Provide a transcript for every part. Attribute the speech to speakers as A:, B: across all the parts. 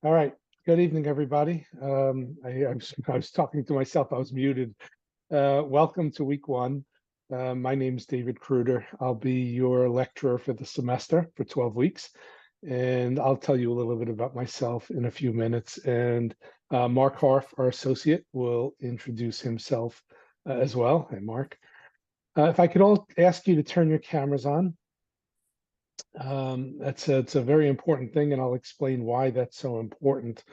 A: All right. Good evening, everybody. I was talking to myself. I was muted. Welcome to week one. My name is David Kruder. I'll be your lecturer for the semester for 12 weeks. And I'll tell you a little bit about myself in a few minutes. And Mark Harf, our associate, will introduce himself as well. Hey, Mark. If I could all ask you to turn your cameras on. It's a very important thing, and I'll explain why that's so important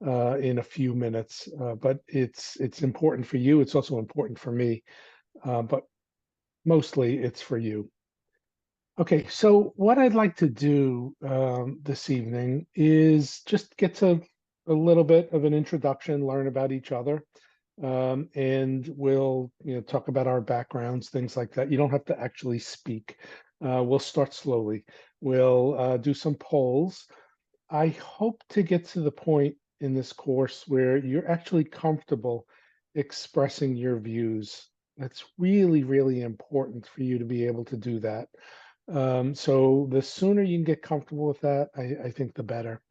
A: in a few minutes. But it's important for you. It's also important for me, but mostly it's for you. Okay, so what I'd like to do this evening is just get to a little bit of an introduction, learn about each other, and we'll talk about our backgrounds, things like that. You don't have to actually speak. We'll start slowly. We'll do some polls. I hope to get to the point in this course where you're actually comfortable expressing your views. That's really, really important for you to be able to do that. So the sooner you can get comfortable with that, I think the better.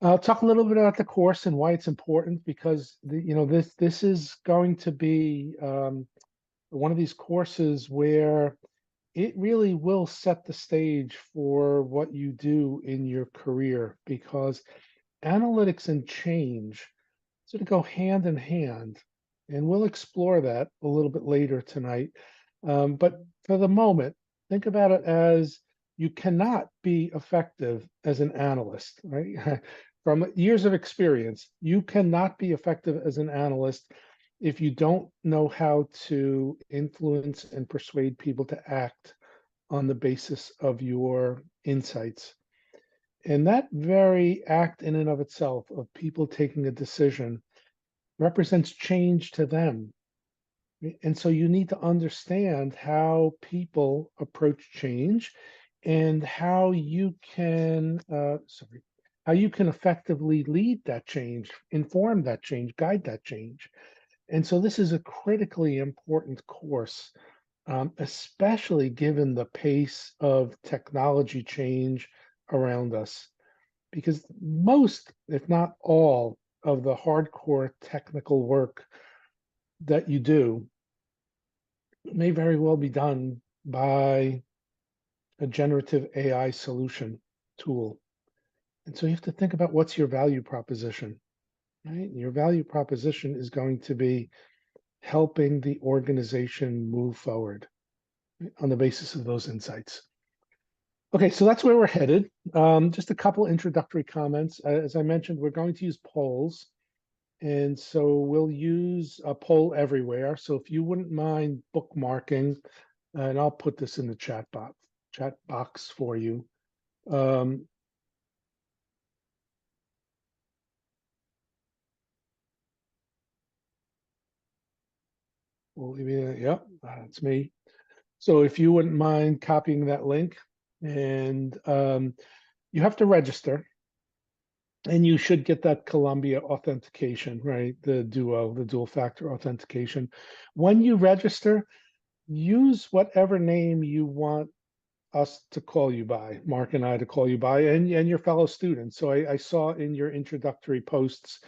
A: I'll talk a little bit about the course and why it's important because this is going to be one of these courses where it really will set the stage for what you do in your career because analytics and change sort of go hand in hand. And we'll explore that a little bit later tonight. But for the moment, think about it as you cannot be effective as an analyst, right? From years of experience, you cannot be effective as an analyst if you don't know how to influence and persuade people to act on the basis of your insights. And that very act in and of itself of people taking a decision represents change to them. And so you need to understand how people approach change and how you can effectively lead that change, inform that change, guide that change. And so this is a critically important course, especially given the pace of technology change around us. Because most, if not all, of the hardcore technical work that you do may very well be done by a generative AI solution tool. And so you have to think about what's your value proposition, right? Your value proposition is going to be helping the organization move forward on the basis of those insights. Okay, so that's where we're headed. Just a couple introductory comments. As I mentioned, we're going to use polls. And so we'll use a poll everywhere. So if you wouldn't mind bookmarking, and I'll put this in the chat box for you. Well, yep, that's me. So if you wouldn't mind copying that link, and you have to register, and you should get that Columbia authentication, right? The dual factor authentication. When you register, use whatever name you want us to call you by, Mark and I to call you by, and your fellow students. So I saw in your introductory posts,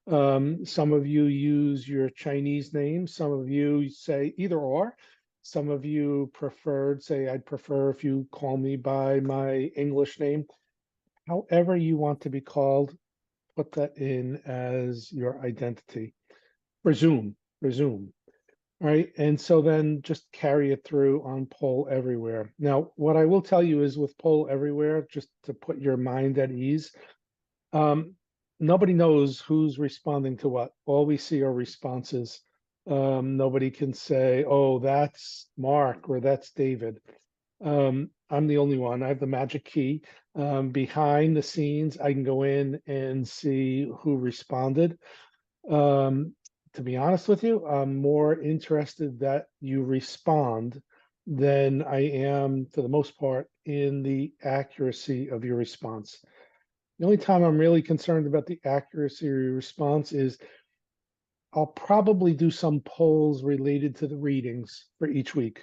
A: some of you use your Chinese name, some of you say either or, some of you say, I'd prefer if you call me by my English name. However you want to be called, put that in as your identity. Resume. Right. And so then just carry it through on poll everywhere. Now, what I will tell you is with poll everywhere, just to put your mind at ease, nobody knows who's responding to what. All we see are responses. Nobody can say, oh, that's Mark or that's David. I'm the only one. I have the magic key. Behind the scenes, I can go in and see who responded. To be honest with you, I'm more interested that you respond than I am, for the most part, in the accuracy of your response. The only time I'm really concerned about the accuracy of your response is I'll probably do some polls related to the readings for each week.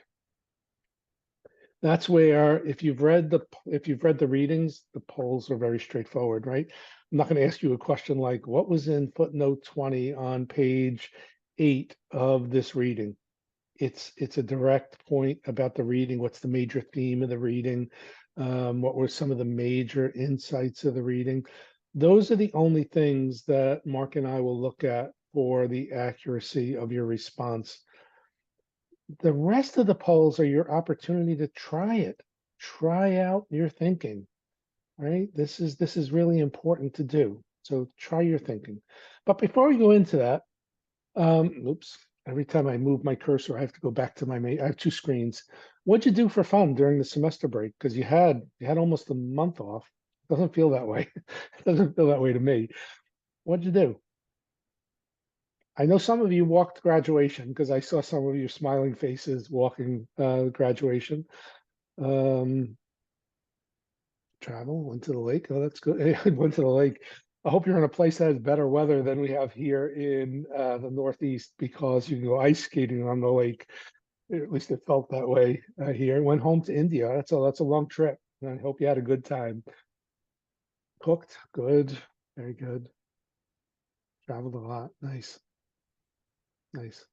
A: That's where if you've read the readings, the polls are very straightforward, right? I'm not going to ask you a question like, what was in footnote 20 on page 8 of this reading? It's a direct point about the reading. What's the major theme of the reading? What were some of the major insights of the reading? Those are the only things that Mark and I will look at for the accuracy of your response. The rest of the polls are your opportunity to try it. Try out your thinking, right? This is really important to do. So try your thinking. But before we go into that, oops, every time I move my cursor, I have to go back to my main. I have two screens. What'd you do for fun during the semester break? Because you had almost a month off. Doesn't feel that way. It doesn't feel that way to me. What'd you do? I know some of you walked graduation because I saw some of your smiling faces walking graduation. Um, Travel, went to the lake. Oh, that's good. Went to the lake. I hope you're in a place that has better weather than we have here in the Northeast because you can go ice skating on the lake. At least it felt that way here. Went home to India. That's a long trip. And I hope you had a good time. Cooked, good, very good. Traveled a lot. Nice, nice.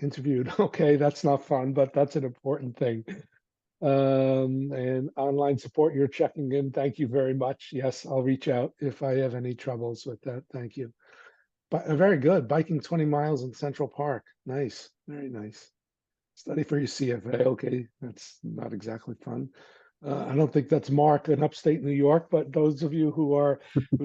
A: Interviewed. Okay, that's not fun, but that's an important thing. And online support, you're checking in. Thank you very much. Yes, I'll reach out if I have any troubles with that. Thank you. But very good. Biking 20 miles in Central Park. Nice. Very nice. Study for your CFA. Okay, that's not exactly fun. I don't think that's Mark in upstate New York, but those of you who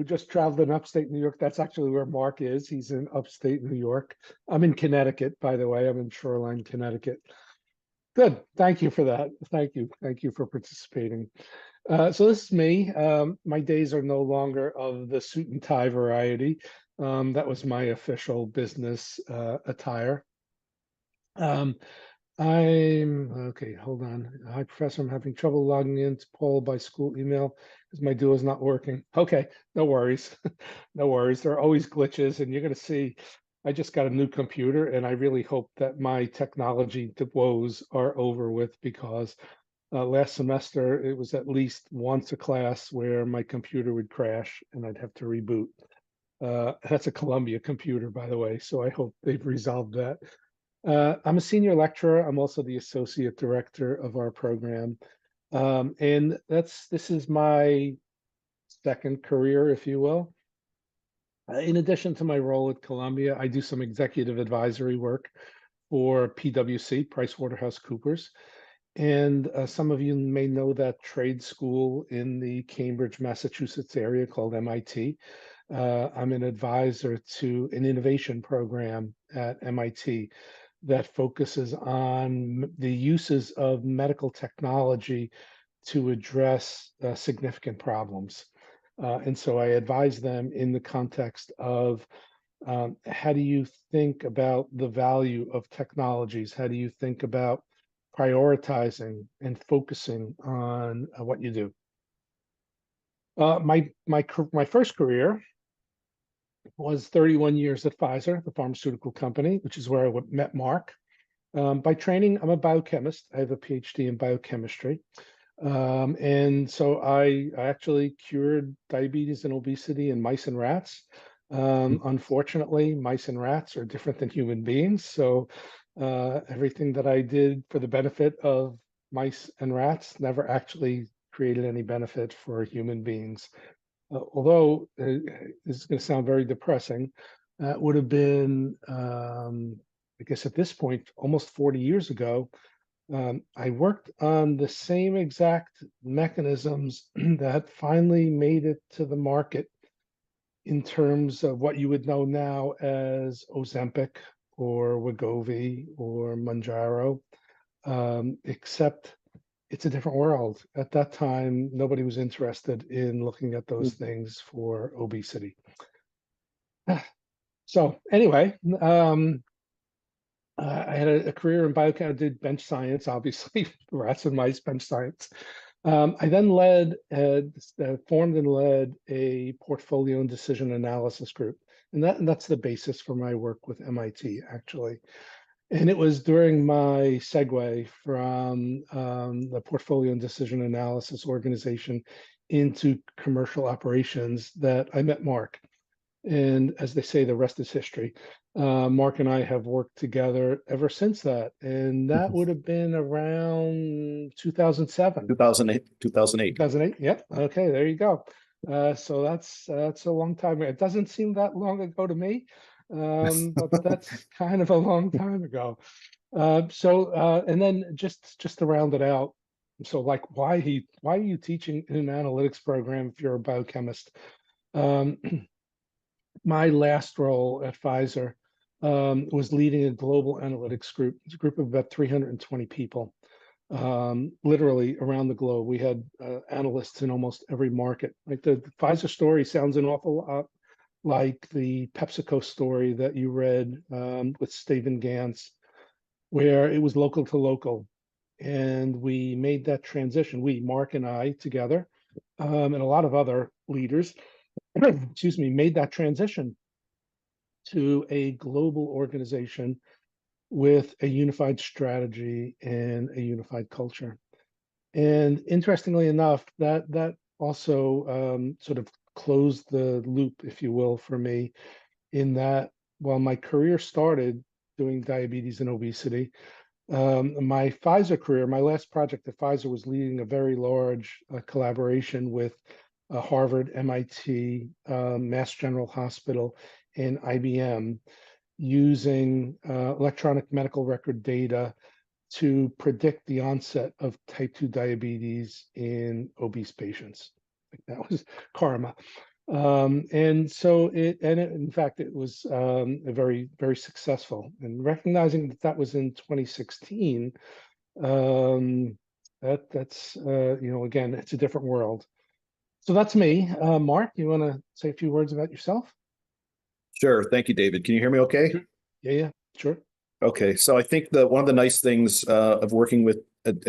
A: just traveled in upstate New York, that's actually where Mark is. He's in upstate New York. I'm in Connecticut, by the way. I'm in Shoreline, Connecticut. Good. Thank you for that. Thank you. Thank you for participating. So this is me. My days are no longer of the suit and tie variety. That was my official business attire. Um, I'm okay. Hold on. Hi, Professor. I'm having trouble logging into poll by school email because my Duo is not working. Okay, no worries. No worries. There are always glitches, and you're going to see. I just got a new computer, and I really hope that my technology woes are over with because last semester it was at least once a class where my computer would crash and I'd have to reboot. That's a Columbia computer, by the way, so I hope they've resolved that. I'm a senior lecturer. I'm also the associate director of our program. And this is my second career, if you will. In addition to my role at Columbia, I do some executive advisory work for PwC, PricewaterhouseCoopers. And some of you may know that trade school in the Cambridge, Massachusetts area called MIT. I'm an advisor to an innovation program at MIT that focuses on the uses of medical technology to address significant problems. And so I advise them in the context of how do you think about the value of technologies? How do you think about prioritizing and focusing on what you do? My first career was 31 years at Pfizer, the pharmaceutical company, which is where I met Mark. By training, I'm a biochemist. I have a PhD in biochemistry. And so I actually cured diabetes and obesity in mice and rats. Unfortunately, mice and rats are different than human beings. So everything that I did for the benefit of mice and rats never actually created any benefit for human beings. Although this is going to sound very depressing, it would have been, I guess at this point, almost 40 years ago, I worked on the same exact mechanisms that finally made it to the market in terms of what you would know now as Ozempic or Wegovy or Mounjaro, except it's a different world. At that time, nobody was interested in looking at those things for obesity. So anyway, I had a career in biochem. I did bench science, obviously, rats and mice bench science. I then formed and led a portfolio and decision analysis group. And that's the basis for my work with MIT, actually. And it was during my segue from the portfolio and decision analysis organization into commercial operations that I met Mark. And as they say, the rest is history. Mark and I have worked together ever since that. And that would have been around 2007.
B: 2008. 2008.
A: 2008. Yep. Okay, there you go. So that's a long time. It doesn't seem that long ago to me, but that's kind of a long time ago. And then just to round it out, so like why are you teaching in an analytics program if you're a biochemist? Um, my last role at Pfizer was leading a global analytics group. It's a group of about 320 people, literally around the globe. We had analysts in almost every market. Like the Pfizer story sounds an awful lot like the PepsiCo story that you read with Stephen Gans, where it was local to local. And we made that transition, Mark and I together, and a lot of other leaders, excuse me, made that transition to a global organization with a unified strategy and a unified culture. And interestingly enough, that also sort of closed the loop, if you will, for me, in that while my career started doing diabetes and obesity, my Pfizer career, my last project at Pfizer was leading a very large collaboration with Harvard, MIT, Mass General Hospital, and IBM using electronic medical record data to predict the onset of type 2 diabetes in obese patients. That was karma. And so in fact, it was a very, very successful. And recognizing that that was in 2016, that's again, it's a different world. So that's me. Mark, you want to say a few words about yourself?
B: Sure. Thank you, David. Can you hear me okay?
A: Sure. Yeah, sure.
B: Okay. So I think that one of the nice things of working with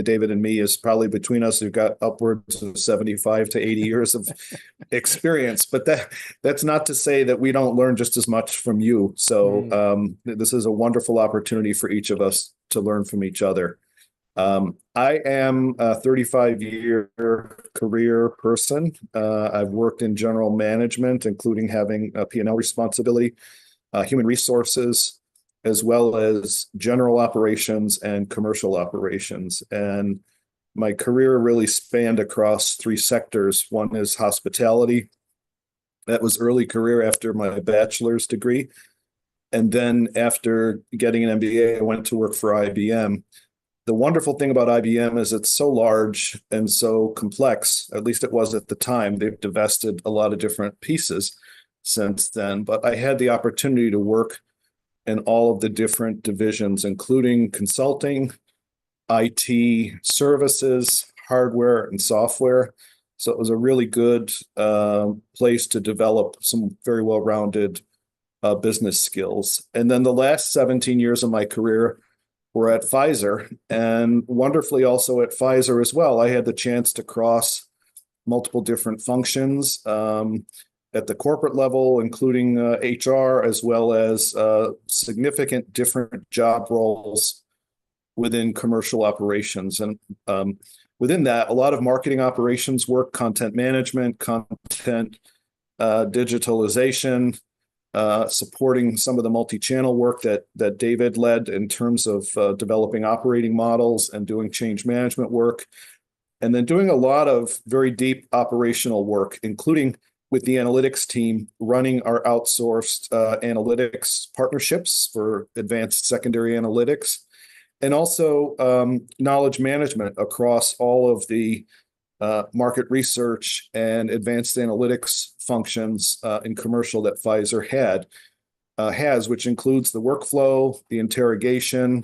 B: David and me is probably between us, we've got upwards of 75 to 80 years of experience, but that's not to say that we don't learn just as much from you. So this is a wonderful opportunity for each of us to learn from each other. I am a 35-year career person. I've worked in general management, including having a P&L responsibility, human resources, as well as general operations and commercial operations. And my career really spanned across three sectors. One is hospitality. That was early career after my bachelor's degree. And then after getting an MBA, I went to work for IBM. The wonderful thing about IBM is it's so large and so complex, at least it was at the time. They've divested a lot of different pieces since then, but I had the opportunity to work in all of the different divisions, including consulting, IT services, hardware, and software. So it was a really good place to develop some very well-rounded business skills. And then the last 17 years of my career were at Pfizer, and wonderfully also at Pfizer as well. I had the chance to cross multiple different functions at the corporate level, including HR, as well as significant different job roles within commercial operations. And within that, a lot of marketing operations work, content management, content digitalization, supporting some of the multi-channel work that David led in terms of developing operating models and doing change management work, and then doing a lot of very deep operational work, including with the analytics team, running our outsourced analytics partnerships for advanced secondary analytics, and also knowledge management across all of the market research and advanced analytics functions in commercial that Pfizer has, which includes the workflow, the interrogation,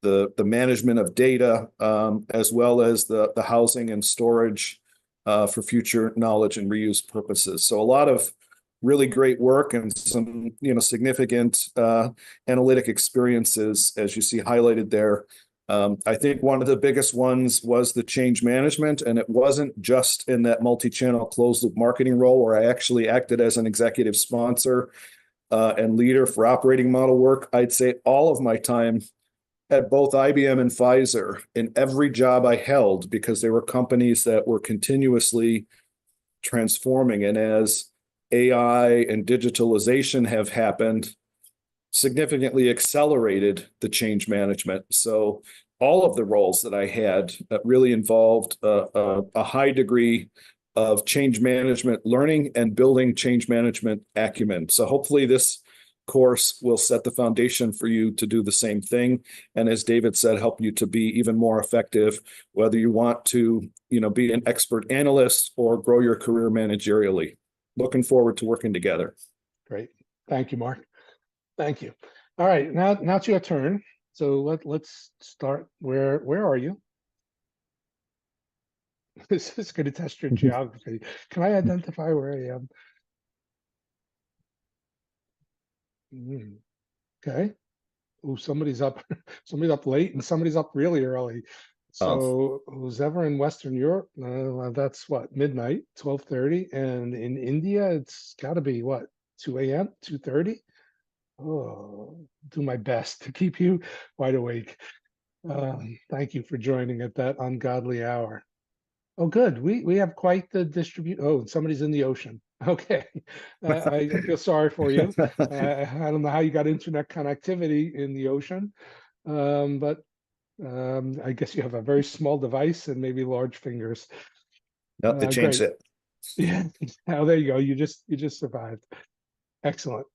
B: the management of data, as well as the housing and storage for future knowledge and reuse purposes. So a lot of really great work and some significant analytic experiences, as you see highlighted there. I think one of the biggest ones was the change management, and it wasn't just in that multi-channel closed loop marketing role where I actually acted as an executive sponsor and leader for operating model work. I'd say all of my time at both IBM and Pfizer, in every job I held, because they were companies that were continuously transforming. And as AI and digitalization have happened, significantly accelerated the change management. So all of the roles that I had really involved a high degree of change management learning and building change management acumen. So hopefully this course will set the foundation for you to do the same thing. And as David said, help you to be even more effective, whether you want to, be an expert analyst or grow your career managerially. Looking forward to working together.
A: Great. Thank you, Mark. Thank you. All right, now it's your turn. So let's start. Where are you? This is going to test your geography. Can I identify where I am? Okay. Oh, somebody's up. Somebody's up late, and somebody's up really early.
B: Oh.
A: So who's ever in Western Europe? That's what, midnight, 12:30, and in India, it's got to be what, 2 a.m., 2:30. Oh, do my best to keep you wide awake. Thank you for joining at that ungodly hour. Oh, good. We have quite the distribute. Oh, and somebody's in the ocean. Okay. I feel sorry for you. I don't know how you got internet connectivity in the ocean, but I guess you have a very small device and maybe large fingers.
B: No, they changed
A: Great.
B: it.
A: Yeah. Oh, there you go. You just survived. Excellent.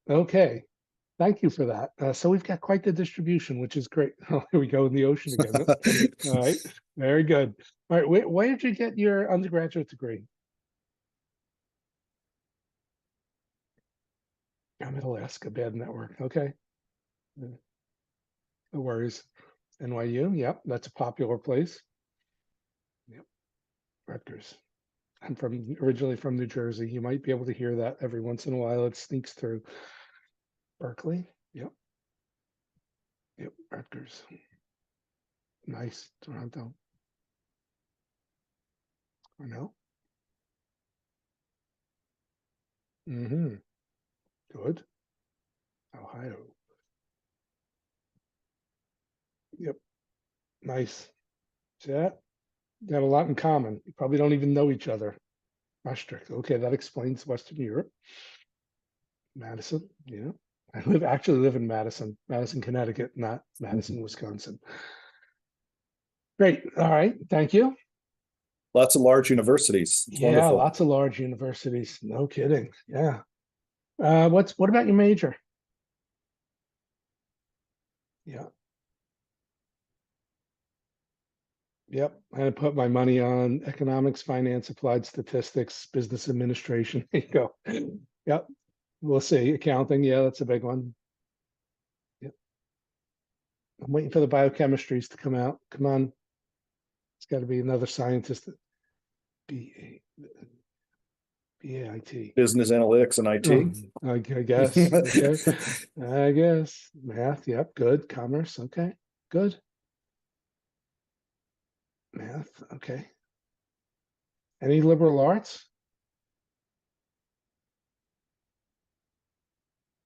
A: Okay. Thank you for that. So we've got quite the distribution, which is great. Oh, here we go in the ocean again. All right. Very good. All right. Where did you get your undergraduate degree? I'm in Alaska. Bad network. Okay. No worries. NYU. Yep. That's a popular place. Yep. Rutgers. I'm originally from New Jersey. You might be able to hear that every once in a while. It sneaks through. Berkeley. Yep. Yep. Rutgers. Nice. Toronto. Cornell. Mm-hmm. Good. Ohio. Yep. Nice. See that? Got a lot in common. You probably don't even know each other. Maastricht. Okay, that explains Western Europe. Madison. Yeah. Actually live in Madison, Connecticut, not Madison, Wisconsin. Great. All right. Thank you.
B: Lots of large universities. It's
A: Yeah,
B: wonderful.
A: lots of large universities. No kidding. Yeah. What about your major? Yeah. Yep. I put my money on economics, finance, applied statistics, business administration. There you go. Yep. We'll see. Accounting. Yeah, that's a big one. Yep. I'm waiting for the biochemistries to come out. Come on. It's got to be another scientist. B A I T.
B: Business analytics and IT.
A: Oh, I guess. Okay. I guess. Math. Yep. Good. Commerce. Okay. Good. Math. Okay. Any liberal arts?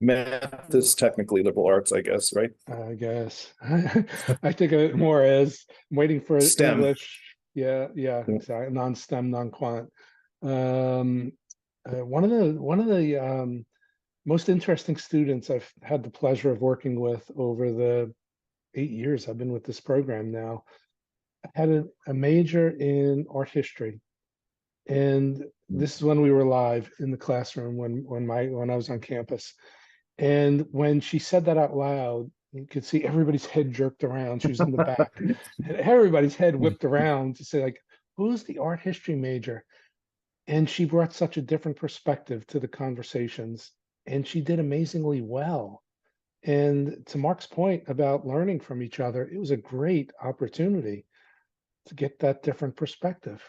B: Math is technically liberal arts, I guess, right?
A: I guess. I think of it more as I'm waiting for
B: STEM.
A: English. Yeah. Yeah. Exactly. Non-STEM, non-quant. Um, one of the most interesting students I've had the pleasure of working with over the 8 years I've been with this program now had a major in art history, and this is when we were live in the classroom when I was on campus. And when she said that out loud, you could see everybody's head jerked around. She was in the back, and everybody's head whipped around to say, like, who's the art history major? And she brought such a different perspective to the conversations, and she did amazingly well. And to Mark's point about learning from each other, it was a great opportunity to get that different perspective.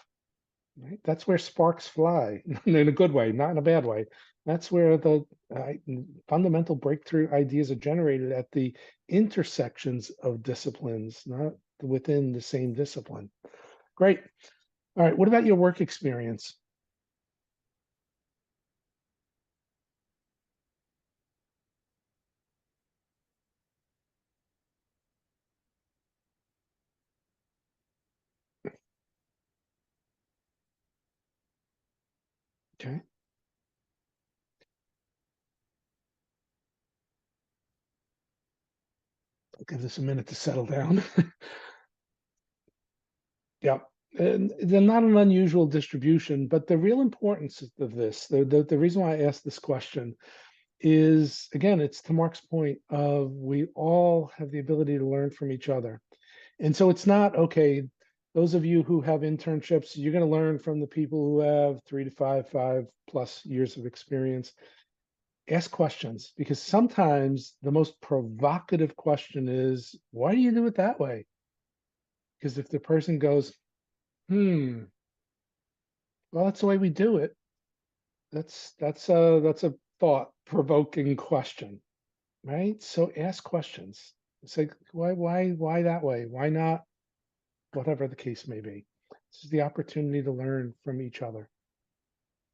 A: Right? That's where sparks fly in a good way, not in a bad way. That's where the fundamental breakthrough ideas are generated at the intersections of disciplines, not within the same discipline. Great. All right. What about your work experience? I'll give this a minute to settle down. Yeah, and they're not an unusual distribution, but the real importance of this, the reason why I asked this question is, again, it's to Mark's point of we all have the ability to learn from each other. And so it's not, okay, those of you who have internships, you're going to learn from the people who have 3 to 5+ years of experience. Ask questions, because sometimes the most provocative question is, why do you do it that way? Because if the person goes, well, that's the way we do it, that's a thought-provoking question, right? So ask questions. Say, why that way? Why not? Whatever the case may be. This is the opportunity to learn from each other.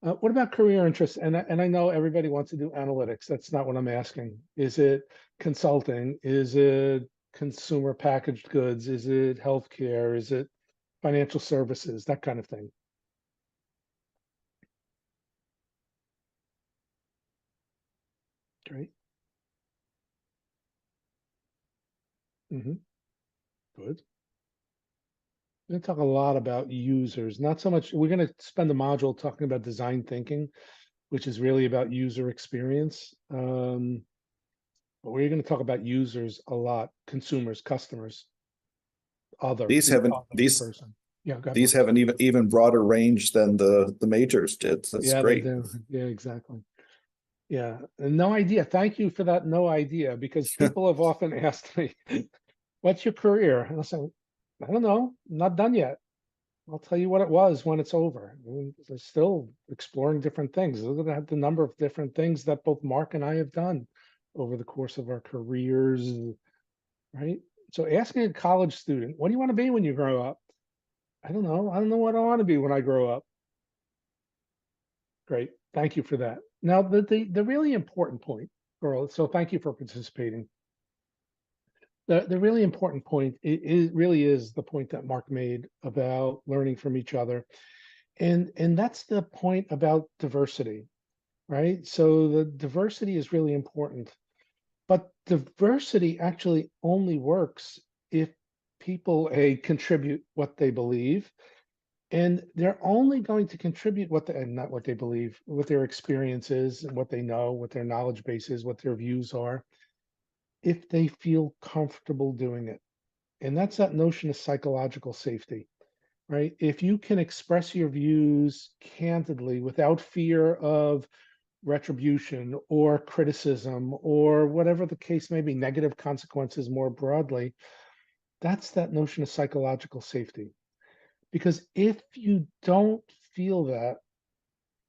A: What about career interests? And I know everybody wants to do analytics. That's not what I'm asking. Is it consulting? Is it consumer packaged goods? Is it healthcare? Is it financial services? That kind of thing. Great. Good. We're going to talk a lot about users, not so much. We're going to spend the module talking about design thinking, which is really about user experience. But we're going to talk about users a lot, consumers, customers,
B: These
A: the
B: haven't
A: other
B: these
A: person. Yeah, go ahead,
B: these
A: Mark.
B: have an even broader range than the majors did. That's
A: Yeah, they
B: great.
A: do. Yeah, exactly. Yeah, and no idea. Thank you for that. No idea, because people have often asked me, "What's your career?" And I say, "I don't know. I'm not done yet. I'll tell you what it was when it's over." They're still exploring different things. Look at the number of different things that both Mark and I have done over the course of our careers, right? So asking a college student, "What do you want to be when you grow up?" I don't know. I don't know what I want to be when I grow up. Great. Thank you for that. Now, the really important point, Earl, so thank you for participating. The really important point really is the point that Mark made about learning from each other. And that's the point about diversity, right? So the diversity is really important, but diversity actually only works if people contribute what they believe, and they're only going to contribute what they, not what they believe, what their experience is and what they know, what their knowledge base is, what their views are, if they feel comfortable doing it. And that's that notion of psychological safety, right? If you can express your views candidly without fear of retribution or criticism or whatever the case may be, negative consequences more broadly, that's that notion of psychological safety. Because if you don't feel that,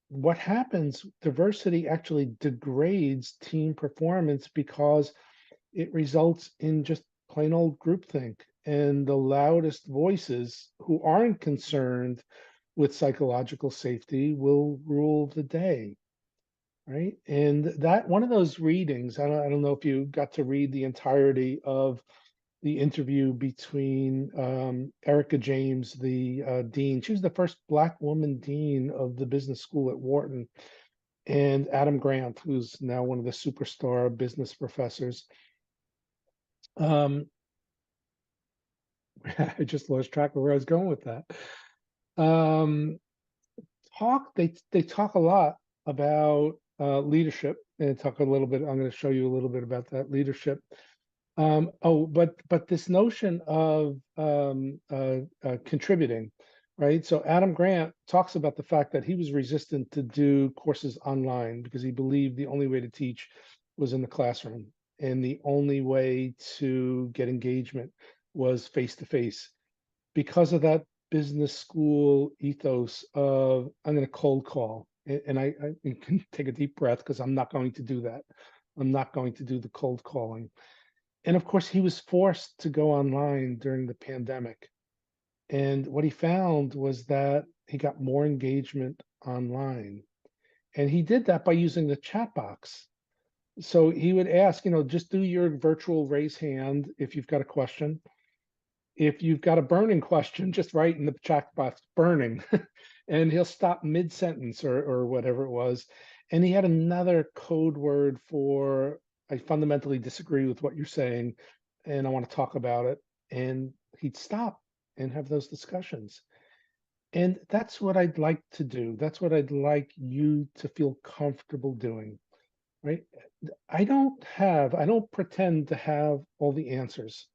A: what happens, diversity actually degrades team performance because it results in just plain old groupthink. And the loudest voices who aren't concerned with psychological safety will rule the day, right? And that one of those readings, I don't know if you got to read the entirety of the interview between Erica James, the dean. She was the first Black woman dean of the business school at Wharton, and Adam Grant, who's now one of the superstar business professors. Um, I just lost track of where I was going with that. Um, they talk a lot about leadership, and talk a little bit. I'm going to show you a little bit about that leadership. But this notion of contributing, right? So Adam Grant talks about the fact that he was resistant to do courses online because he believed the only way to teach was in the classroom, and the only way to get engagement was face to face. Because of that business school ethos of, I'm going to cold call, and I you can take a deep breath, because I'm not going to do that. I'm not going to do the cold calling. And of course, he was forced to go online during the pandemic. And what he found was that he got more engagement online. And he did that by using the chat box. So he would ask, just do your virtual raise hand if you've got a question. If you've got a burning question, just write in the chat box, burning, and he'll stop mid-sentence or whatever it was. And he had another code word for, I fundamentally disagree with what you're saying, and I want to talk about it. And he'd stop and have those discussions. And that's what I'd like to do. That's what I'd like you to feel comfortable doing, right? I don't pretend to have all the answers.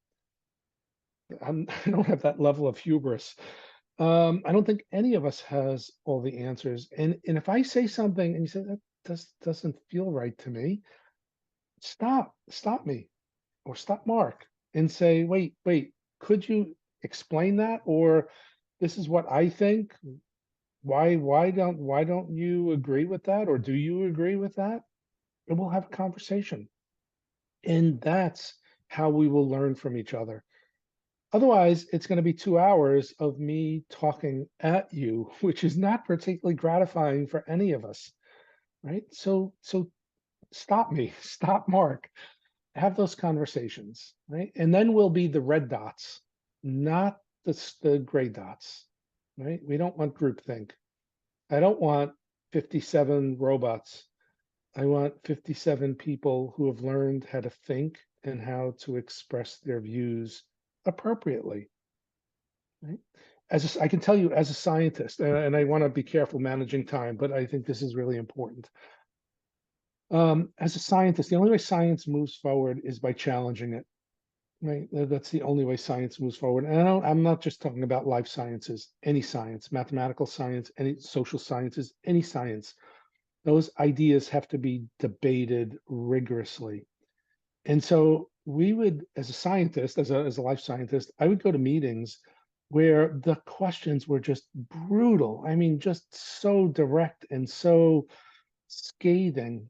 A: I don't have that level of hubris. I don't think any of us has all the answers. And if I say something and you say that doesn't feel right to me, stop me or stop Mark and say, wait, could you explain that? Or this is what I think. Why don't you agree with that? Or do you agree with that? And we'll have a conversation. And that's how we will learn from each other. Otherwise, it's going to be 2 hours of me talking at you, which is not particularly gratifying for any of us, right? So stop me, stop Mark, have those conversations, right? And then we'll be the red dots, not the gray dots, right? We don't want groupthink. I don't want 57 robots. I want 57 people who have learned how to think and how to express their views appropriately, right? I can tell you as a scientist, and I want to be careful managing time, but I think this is really important. As a scientist, the only way science moves forward is by challenging it, right? That's the only way science moves forward. And I'm not just talking about life sciences, any science, mathematical science, any social sciences, any science. Those ideas have to be debated rigorously. And so we would, as a scientist, as a life scientist, I would go to meetings where the questions were just brutal. I mean, just so direct and so scathing,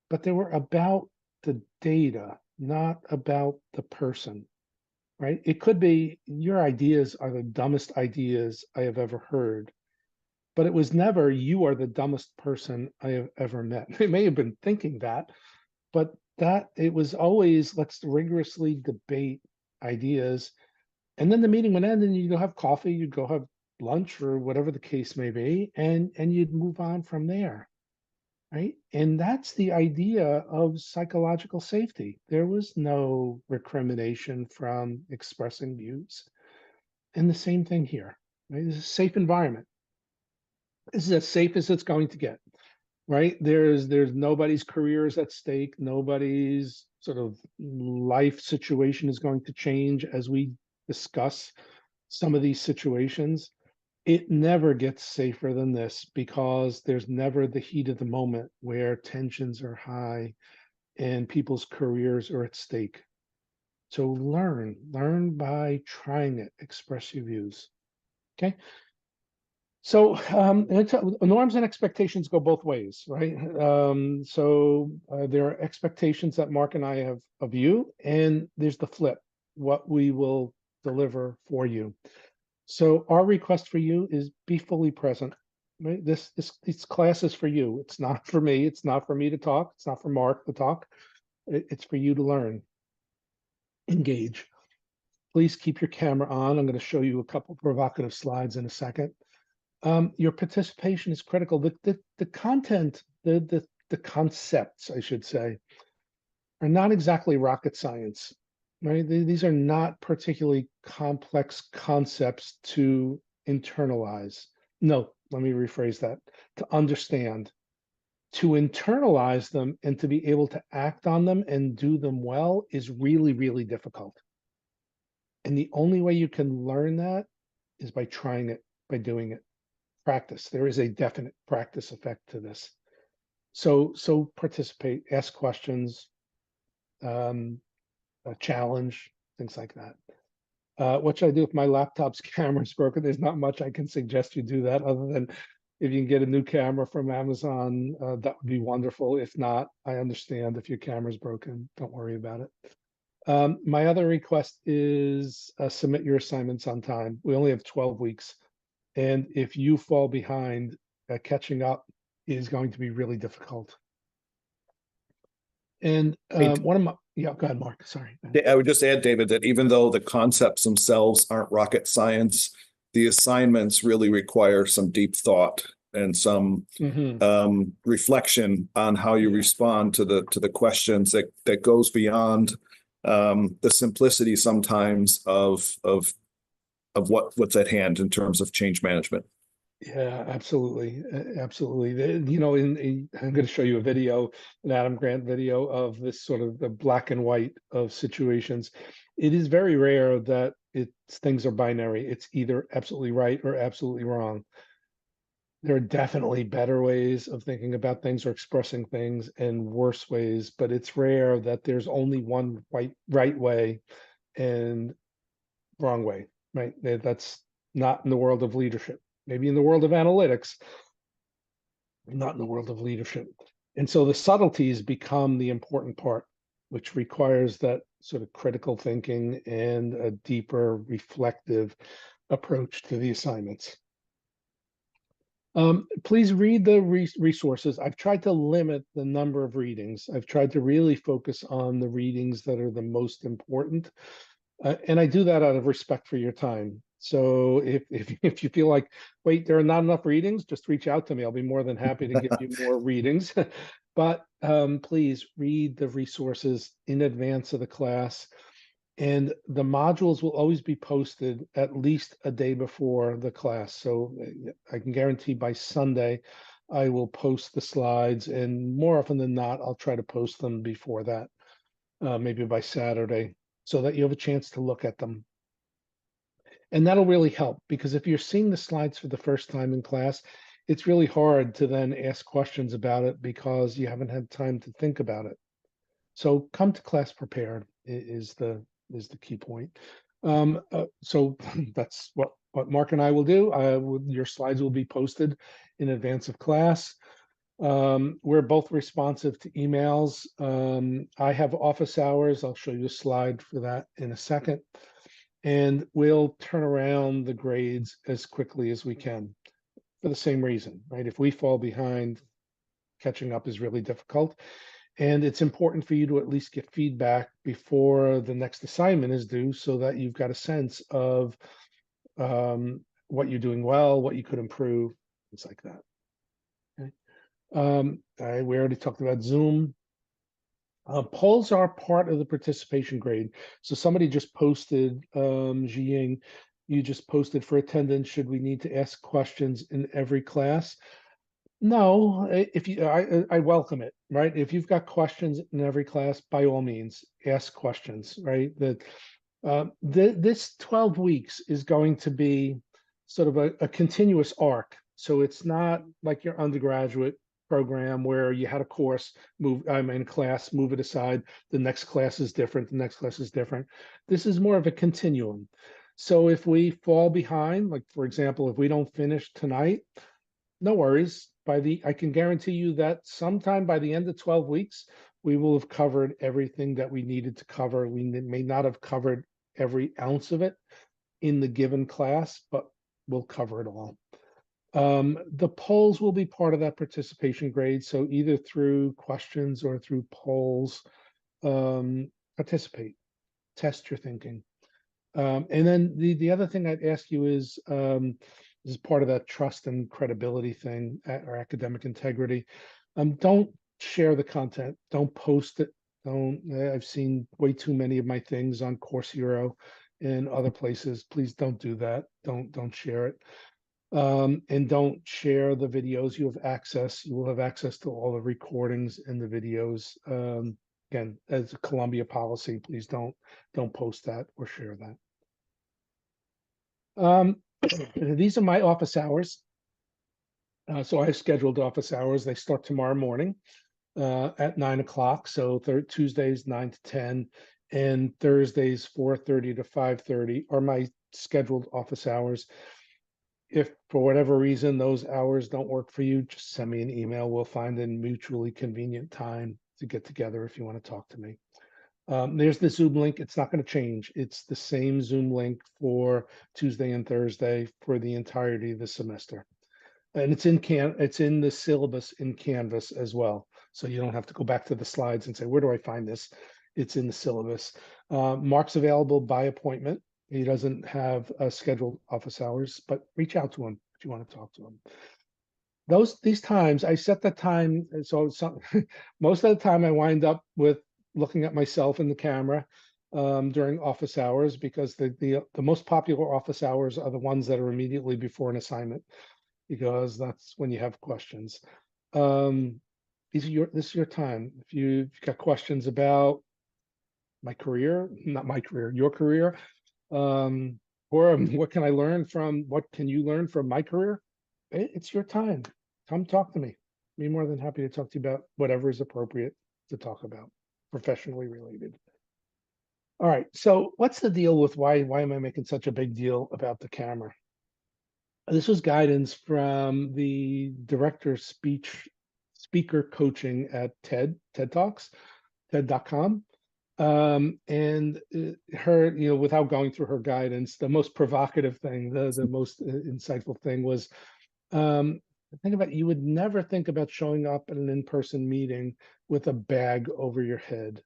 A: but they were about the data, not about the person, right? It could be your ideas are the dumbest ideas I have ever heard, but it was never you are the dumbest person I have ever met. They may have been thinking that, but that it was always let's rigorously debate ideas. And then the meeting would end and you'd go have coffee, you'd go have lunch or whatever the case may be, and you'd move on from there. Right. And that's the idea of psychological safety. There was no recrimination from expressing views. And the same thing here, right? This is a safe environment. This is as safe as it's going to get, right? There's nobody's career is at stake. Nobody's sort of life situation is going to change as we discuss some of these situations. It never gets safer than this because there's never the heat of the moment where tensions are high and people's careers are at stake. So learn by trying it, express your views. Okay. So norms and expectations go both ways, right? There are expectations that Mark and I have of you, and there's the flip, what we will deliver for you. So our request for you is be fully present. Right? This class is for you. It's not for me. It's not for me to talk. It's not for Mark to talk. It's for you to learn. Engage. Please keep your camera on. I'm going to show you a couple provocative slides in a second. Your participation is critical. The content, the concepts, I should say, are not exactly rocket science. Right? These are not particularly complex concepts to internalize. No, let me rephrase that. To understand, to internalize them and to be able to act on them and do them well is really, really difficult. And the only way you can learn that is by trying it, by doing it. Practice. There is a definite practice effect to this. So participate, ask questions, challenge, things like that. What should I do if my laptop's camera is broken? There's not much I can suggest you do that other than if you can get a new camera from Amazon, that would be wonderful. If not, I understand if your camera's broken, don't worry about it. My other request is submit your assignments on time. We only have 12 weeks. And if you fall behind, catching up is going to be really difficult. And one of my, yeah, go ahead, Mark. Sorry.
B: I would just add, David, that even though the concepts themselves aren't rocket science, the assignments really require some deep thought and some reflection on how you respond to the questions that goes beyond the simplicity sometimes of what's at hand in terms of change management.
A: Yeah, absolutely. Absolutely. I'm going to show you a video, an Adam Grant video of this sort of the black and white of situations. It is very rare that things are binary. It's either absolutely right or absolutely wrong. There are definitely better ways of thinking about things or expressing things and worse ways, but it's rare that there's only one right way and wrong way, right? That's not in the world of leadership. Maybe in the world of analytics, not in the world of leadership. And so the subtleties become the important part, which requires that sort of critical thinking and a deeper reflective approach to the assignments. Please read the resources. I've tried to limit the number of readings. I've tried to really focus on the readings that are the most important. And I do that out of respect for your time. So if you feel like, wait, there are not enough readings, just reach out to me. I'll be more than happy to give you more readings. But please read the resources in advance of the class. And the modules will always be posted at least a day before the class. So I can guarantee by Sunday, I will post the slides. And more often than not, I'll try to post them before that, maybe by Saturday, so that you have a chance to look at them. And that'll really help, because if you're seeing the slides for the first time in class, it's really hard to then ask questions about it because you haven't had time to think about it. So come to class prepared is the key point. So that's what Mark and I will do. Your slides will be posted in advance of class. We're both responsive to emails. I have office hours. I'll show you a slide for that in a second. And we'll turn around the grades as quickly as we can for the same reason, right? If we fall behind, catching up is really difficult. And it's important for you to at least get feedback before the next assignment is due, so that you've got a sense of what you're doing well, what you could improve, things like that. Okay. We already talked about Zoom. Polls are part of the participation grade. So somebody just posted, Jiying, you just posted for attendance, should we need to ask questions in every class? No, I welcome it, right? If you've got questions in every class, by all means, ask questions, right? This 12 weeks is going to be sort of a continuous arc. So it's not like your undergraduate program where you had a course, I'm in class, move it aside, the next class is different, the next class is different. This is more of a continuum. So if we fall behind, like for example, if we don't finish tonight, no worries. I can guarantee you that sometime by the end of 12 weeks, we will have covered everything that we needed to cover. We may not have covered every ounce of it in the given class, but we'll cover it all. The polls will be part of that participation grade. So either through questions or through polls, participate, test your thinking. And then the other thing I'd ask you is, this is part of that trust and credibility thing, or academic integrity. Don't share the content. Don't post it. I've seen way too many of my things on Course Hero and other places. Please don't do that. Don't share it. And don't share the videos. You will have access to all the recordings and the videos. Again, as a Columbia policy, please don't post that or share that. These are my office hours. So I have scheduled office hours. They start tomorrow morning at 9 o'clock. So Tuesdays 9 to 10 and Thursdays 4:30 to 5:30 are my scheduled office hours. If for whatever reason those hours don't work for you, just send me an email. We'll find a mutually convenient time to get together if you want to talk to me. There's the Zoom link. It's not going to change. It's the same Zoom link for Tuesday and Thursday for the entirety of the semester. And it's in the syllabus in Canvas as well. So you don't have to go back to the slides and say, where do I find this? It's in the syllabus. Mark's available by appointment. He doesn't have scheduled office hours, but reach out to him if you want to talk to him. These times, I set the time. So most of the time I wind up with looking at myself in the camera during office hours, because the most popular office hours are the ones that are immediately before an assignment, because that's when you have questions. This is your time. If you've got questions about my career, not my career, your career, um, or what can you learn from my career? It's your time. Come talk to me. Be more than happy to talk to you about whatever is appropriate to talk about, professionally related. All right. So what's the deal with why am I making such a big deal about the camera? This was guidance from the director of speaker coaching at TED Talks, TED.com. And her, without going through her guidance, the most provocative thing, the most insightful thing was, think about, you would never think about showing up at an in-person meeting with a bag over your head,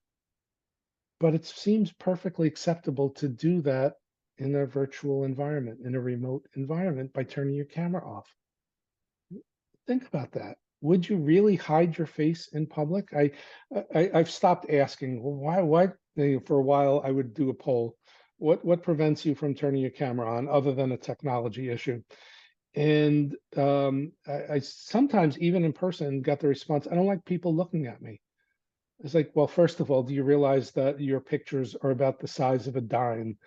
A: but it seems perfectly acceptable to do that in a virtual environment, in a remote environment, by turning your camera off. Think about that. Would you really hide your face in public? I've stopped asking, well, why? For a while, I would do a poll. What prevents you from turning your camera on, other than a technology issue? And I sometimes, even in person, got the response, I don't like people looking at me. It's like, well, first of all, do you realize that your pictures are about the size of a dime?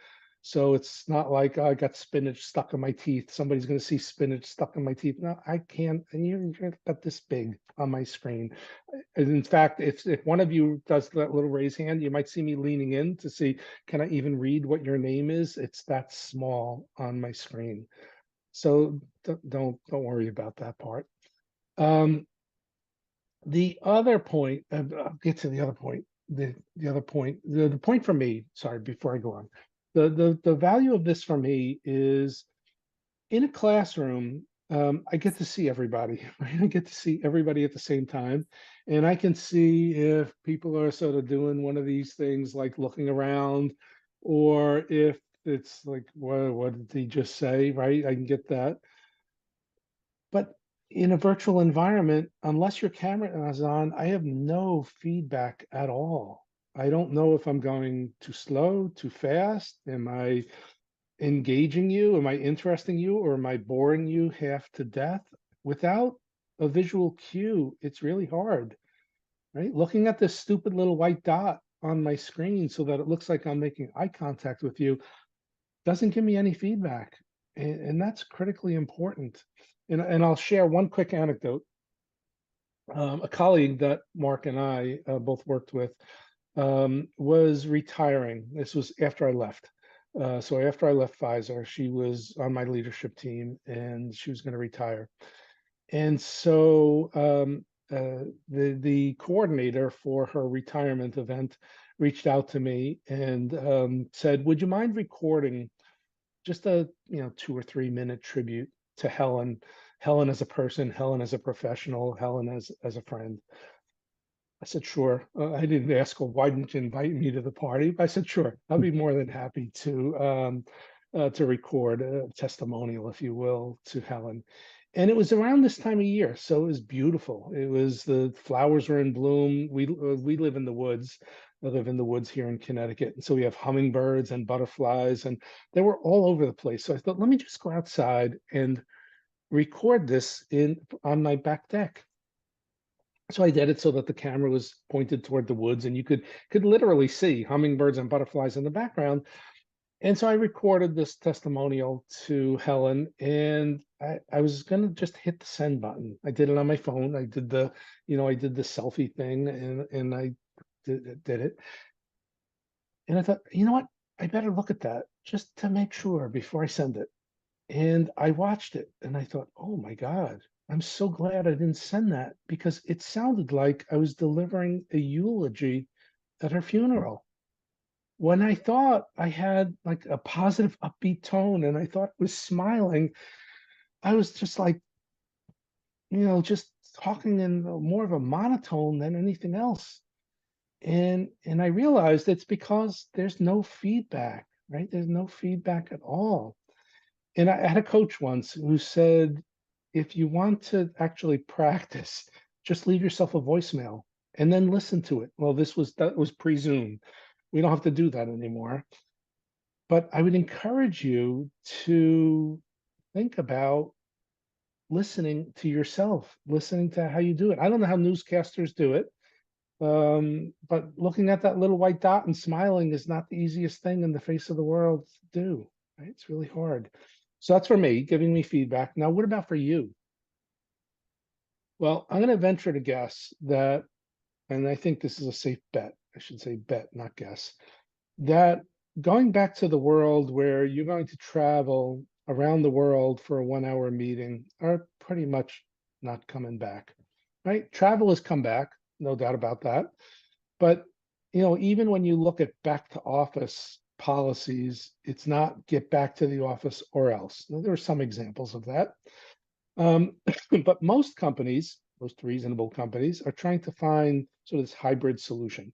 A: So it's not like, oh, I got spinach stuck in my teeth. Somebody's going to see spinach stuck in my teeth. No, I can't. And you're about this big on my screen. And in fact, if one of you does that little raise hand, you might see me leaning in to see, can I even read what your name is? It's that small on my screen. So don't worry about that part. The other point, I'll get to the other point. The other point, the point for me, sorry, before I go on, the value of this for me is, in a classroom, I get to see everybody, right? I get to see everybody at the same time, and I can see if people are sort of doing one of these things like looking around, or if it's like, what did he just say, right? I can get that. But in a virtual environment, unless your camera is on, I have no feedback at all. I don't know if I'm going too slow, too fast. Am I engaging you? Am I interesting you? Or am I boring you half to death? Without a visual cue, it's really hard, right? Looking at this stupid little white dot on my screen so that it looks like I'm making eye contact with you doesn't give me any feedback. And that's critically important. And I'll share one quick anecdote. A colleague that Mark and I both worked with was retiring. This was after I left. So after I left Pfizer, she was on my leadership team and she was going to retire. And so the coordinator for her retirement event reached out to me and said, "Would you mind recording just a 2 or 3 minute tribute to Helen as a person, Helen as a professional, Helen as a friend?" I said, sure. I didn't ask, well, why didn't you invite me to the party? I said, sure, I'll be more than happy to record a testimonial, if you will, to Helen. And it was around this time of year, so it was beautiful. It was, the flowers were in bloom. We live in the woods. I live in the woods here in Connecticut, and so we have hummingbirds and butterflies, and they were all over the place. So I thought, let me just go outside and record this on my back deck. So I did it so that the camera was pointed toward the woods, and you could literally see hummingbirds and butterflies in the background. And so I recorded this testimonial to Helen, and I was gonna just hit the send button. I did it on my phone. I did the selfie thing, and I did it. And I thought, you know what? I better look at that just to make sure before I send it. And I watched it and I thought, oh my God, I'm so glad I didn't send that, because it sounded like I was delivering a eulogy at her funeral. When I thought I had like a positive, upbeat tone and I thought I was smiling, I was just like, just talking in more of a monotone than anything else. And I realized it's because there's no feedback, right? There's no feedback at all. And I had a coach once who said, if you want to actually practice, just leave yourself a voicemail and then listen to it. Well, that was pre-Zoom. We don't have to do that anymore. But I would encourage you to think about listening to yourself, listening to how you do it. I don't know how newscasters do it, but looking at that little white dot and smiling is not the easiest thing in the face of the world to do, right? It's really hard. So that's for me, giving me feedback. Now, what about for you? Well, I'm going to venture to guess that, and I think this is a safe bet. I should say bet, not guess, that going back to the world where you're going to travel around the world for a 1 hour meeting are pretty much not coming back, right? Travel has come back, no doubt about that. But, even when you look at back to office policies, it's not get back to the office or else. Now, there are some examples of that. But most companies, most reasonable companies, are trying to find sort of this hybrid solution,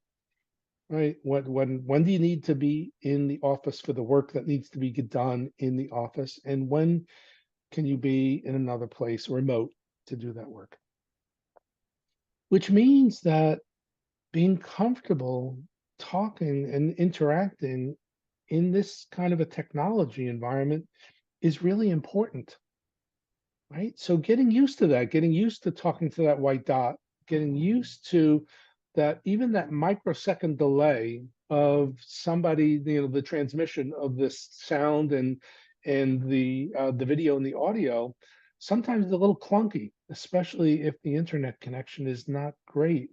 A: right? When do you need to be in the office for the work that needs to be done in the office, and when can you be in another place, remote, to do that work? Which means that being comfortable talking and interacting in this kind of a technology environment is really important, right? So getting used to that, getting used to talking to that white dot, getting used to that, even that microsecond delay of somebody, the transmission of this sound and the video and the audio, sometimes it's a little clunky, especially if the internet connection is not great.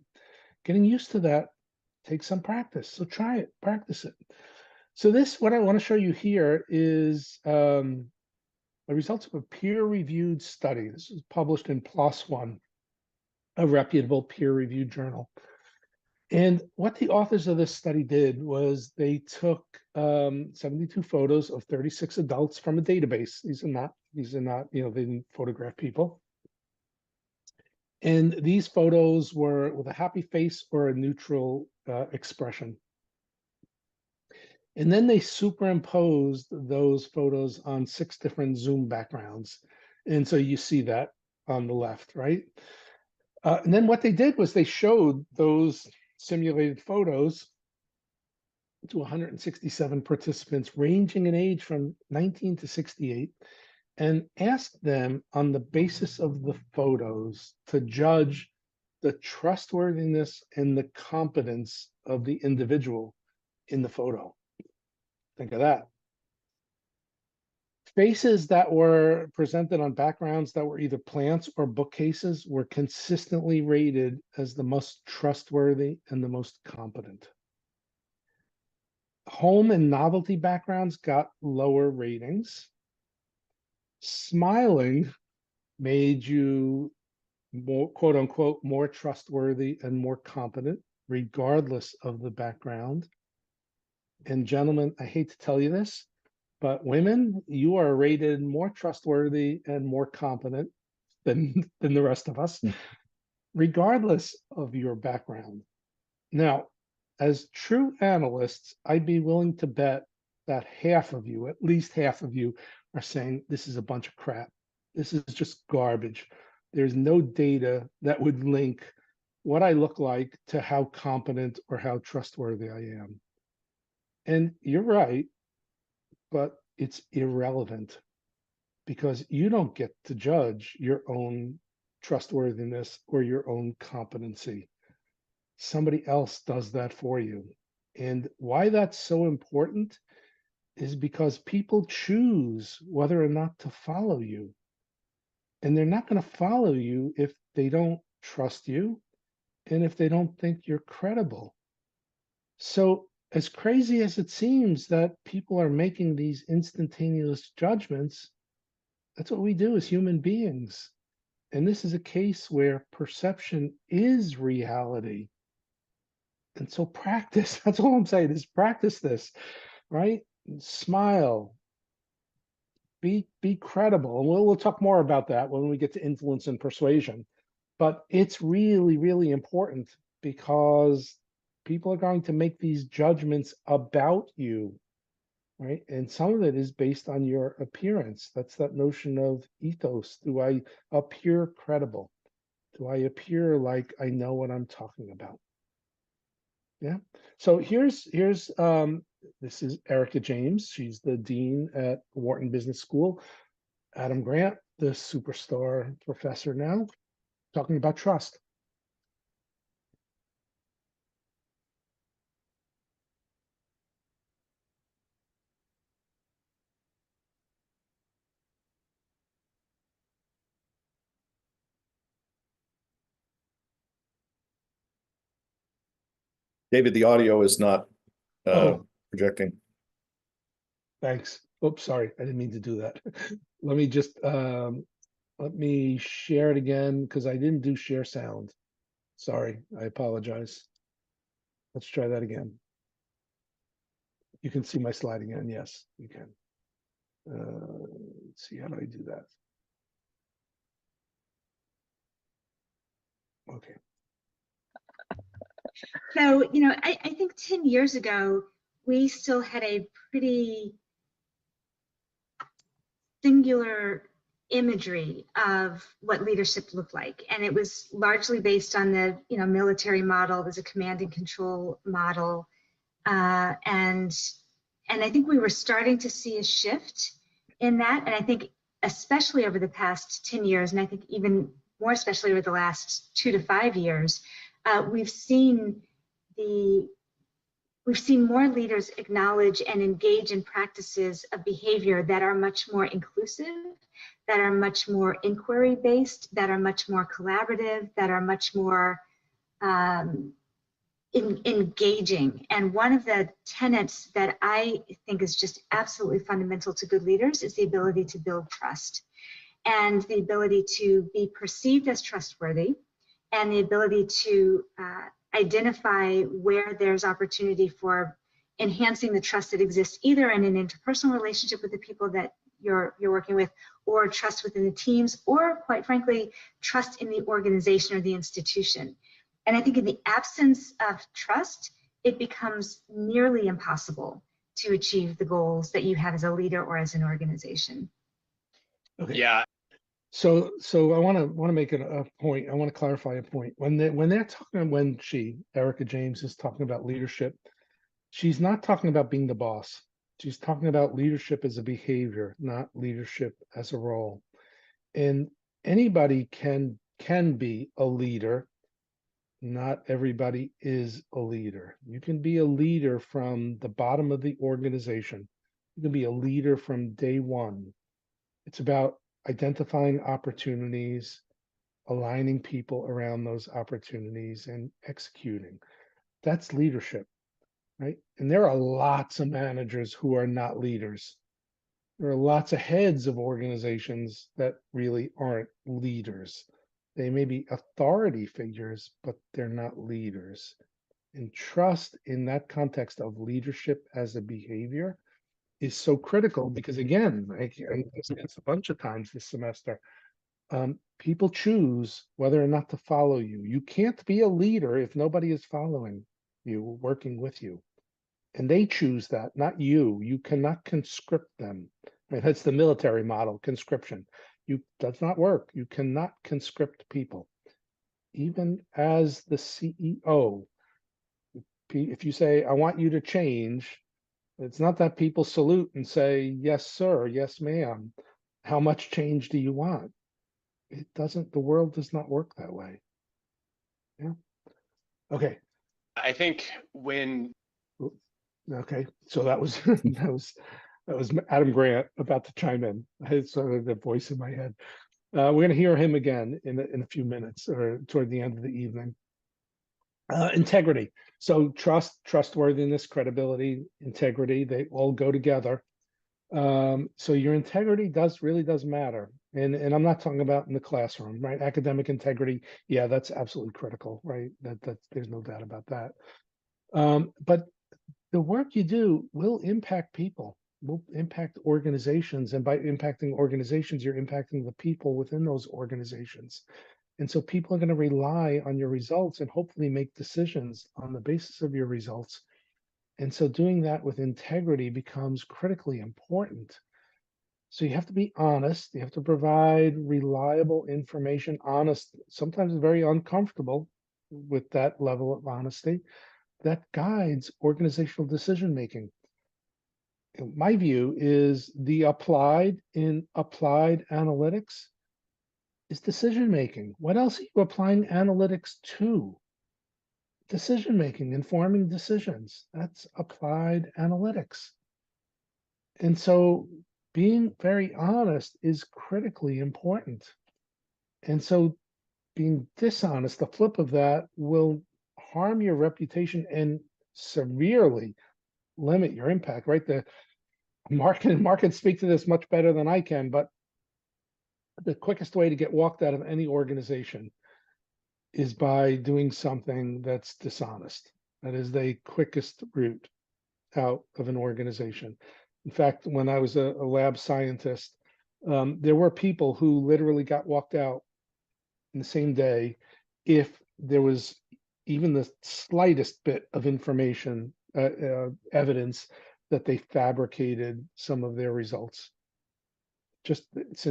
A: Getting used to that takes some practice. So try it, practice it. So what I want to show you here is the results of a peer-reviewed study. This is published in PLOS One, a reputable peer-reviewed journal. And what the authors of this study did was they took 72 photos of 36 adults from a database. These are not, they didn't photograph people. And these photos were with a happy face or a neutral expression. And then they superimposed those photos on 6 different Zoom backgrounds. And so you see that on the left, right? And then what they did was they showed those simulated photos to 167 participants ranging in age from 19 to 68 and asked them on the basis of the photos to judge the trustworthiness and the competence of the individual in the photo. Think of that. Faces that were presented on backgrounds that were either plants or bookcases were consistently rated as the most trustworthy and the most competent. Home and novelty backgrounds got lower ratings. Smiling made you more, quote unquote, more trustworthy and more competent, regardless of the background. And gentlemen, I hate to tell you this, but women, you are rated more trustworthy and more competent than the rest of us, regardless of your background. Now, as true analysts, I'd be willing to bet that half of you, at least half of you, are saying this is a bunch of crap. This is just garbage. There's no data that would link what I look like to how competent or how trustworthy I am. And you're right, but it's irrelevant because you don't get to judge your own trustworthiness or your own competency. Somebody else does that for you. And why that's so important is because people choose whether or not to follow you. And they're not going to follow you if they don't trust you and if they don't think you're credible. So, as crazy as it seems that people are making these instantaneous judgments, that's what we do as human beings. And this is a case where perception is reality. And so practice, that's all I'm saying is practice this, right? Smile, be credible. And we'll talk more about that when we get to influence and persuasion. But it's really, really important because people are going to make these judgments about you, right? And some of it is based on your appearance. That's that notion of ethos. Do I appear credible? Do I appear like I know what I'm talking about? Yeah. So here's this is Erica James. She's the dean at Wharton Business School. Adam Grant, the superstar professor now, talking about trust.
B: David, the audio is not
A: Oh,
B: projecting.
A: thanks. Oops, sorry, I didn't mean to do that. Let me just let me share it again because I didn't do share sound. Sorry, I apologize. Let's try that again. You can see my slide again. Yes, you can. Let's see, how do I do that? Okay.
C: So, I think 10 years ago, we still had a pretty singular imagery of what leadership looked like. And it was largely based on the, military model. It was a command and control model. And I think we were starting to see a shift in that. And I think especially over the past 10 years, and I think even more especially over the last 2 to 5 years, we've seen more leaders acknowledge and engage in practices of behavior that are much more inclusive, that are much more inquiry-based, that are much more collaborative, that are much more engaging. And one of the tenets that I think is just absolutely fundamental to good leaders is the ability to build trust and the ability to be perceived as trustworthy and the ability to identify where there's opportunity for enhancing the trust that exists either in an interpersonal relationship with the people that you're working with, or trust within the teams, or quite frankly, trust in the organization or the institution. And I think in the absence of trust, it becomes nearly impossible to achieve the goals that you have as a leader or as an organization.
A: Okay.
D: Yeah.
A: So I want to make a point. I want to clarify a point. When Erica James is talking about leadership, she's not talking about being the boss. She's talking about leadership as a behavior, not leadership as a role. And anybody can be a leader. Not everybody is a leader. You can be a leader from the bottom of the organization. You can be a leader from day one. It's about identifying opportunities, aligning people around those opportunities, and executing. That's leadership, right? And there are lots of managers who are not leaders. There are lots of heads of organizations that really aren't leaders. They may be authority figures, but they're not leaders. And trust in that context of leadership as a behavior is so critical because, again, I said this a bunch of times this semester, people choose whether or not to follow you. You can't be a leader if nobody is following you, working with you. And they choose that, not you. You cannot conscript them. Right? That's the military model, conscription. Does not work. You cannot conscript people. Even as the CEO, if you say, I want you to change, it's not that people salute and say, yes, sir, yes, ma'am. How much change do you want? It doesn't, the world does not work that way. Yeah. Okay.
D: I think
A: Okay. So that was that was Adam Grant about to chime in. It's the voice in my head. We're going to hear him again in a few minutes or toward the end of the evening. Integrity. So trustworthiness, credibility, integrity, they all go together. So your integrity really does matter. And I'm not talking about in the classroom, right? Academic integrity, yeah, that's absolutely critical, right? That there's no doubt about that. But the work you do will impact people, will impact organizations. And by impacting organizations, you're impacting the people within those organizations. And so people are going to rely on your results and hopefully make decisions on the basis of your results. And so doing that with integrity becomes critically important. So you have to be honest. You have to provide reliable information, honest, sometimes very uncomfortable with that level of honesty. that guides organizational decision-making. My view is the applied analytics is decision-making. What else are you applying analytics to? Decision-making, informing decisions. That's applied analytics. And so being very honest is critically important. And so being dishonest, the flip of that, will harm your reputation and severely limit your impact, right? The Mark can speak to this much better than I can, but the quickest way to get walked out of any organization is by doing something that's dishonest. That is the quickest route out of an organization. In fact, when I was a lab scientist, there were people who literally got walked out in the same day if there was even the slightest bit of information, evidence that they fabricated some of their results. Just it's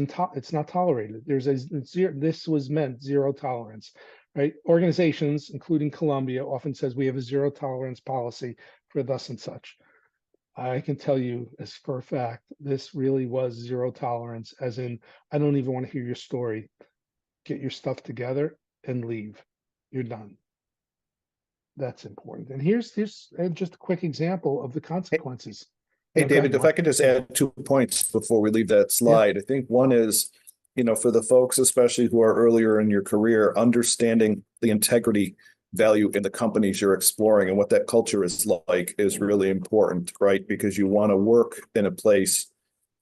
A: not tolerated. There's a zero, this was meant zero tolerance, right? Organizations, including Columbia, often says we have a zero tolerance policy for thus and such. I can tell you as for a fact, this really was zero tolerance, as in, I don't even want to hear your story. Get your stuff together and leave. You're done. That's important. And here's just a quick example of the consequences.
B: Hey,
A: No, go
B: David,
A: ahead,
B: if I could just add 2 points before we leave that slide. I think one is, for the folks, especially who are earlier in your career, understanding the integrity value in the companies you're exploring and what that culture is like is really important, right? Because you want to work in a place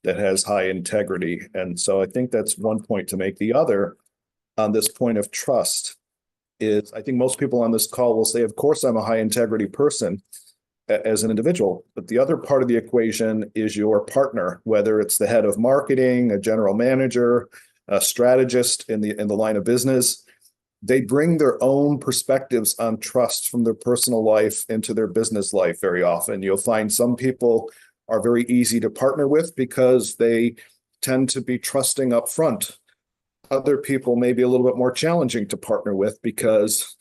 B: that has high integrity. And so I think that's one point to make. The other, on this point of trust, is I think most people on this call will say, of course, I'm a high integrity person as an individual. But the other part of the equation is your partner, whether it's the head of marketing, a general manager, a strategist in the line of business. They bring their own perspectives on trust from their personal life into their business life very often. You'll find some people are very easy to partner with because they tend to be trusting up front. Other people may be a little bit more challenging to partner with because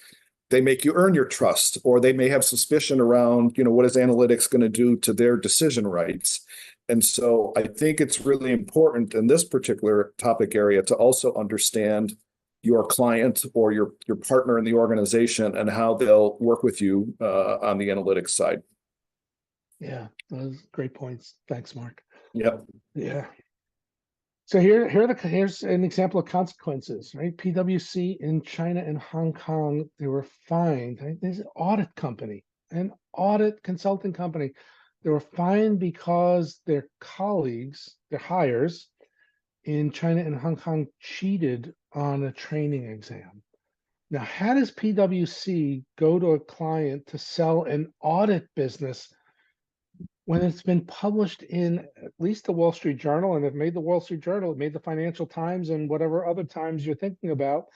B: they make you earn your trust, or they may have suspicion around, what is analytics going to do to their decision rights? And so I think it's really important in this particular topic area to also understand your client or your partner in the organization and how they'll work with you on the analytics side.
A: Yeah, those great points. Thanks, Mark.
B: Yep.
A: Yeah. So here's an example of consequences, right? PwC in China and Hong Kong, they were fined. Right? There's an audit consulting company. They were fined because their colleagues, their hires in China and Hong Kong cheated on a training exam. Now, how does PwC go to a client to sell an audit business when it's been published in at least the Wall Street Journal, and it made the Wall Street Journal, it made the Financial Times and whatever other times you're thinking about,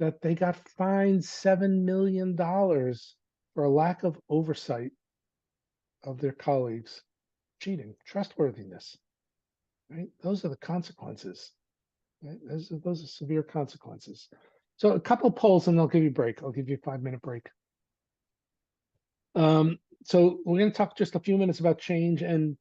A: that they got fined $7 million for a lack of oversight of their colleagues cheating, trustworthiness, right? Those are the consequences, right? Those are severe consequences. So a couple of polls and I'll give you a break. I'll give you a 5-minute break. So we're going to talk just a few minutes about change, and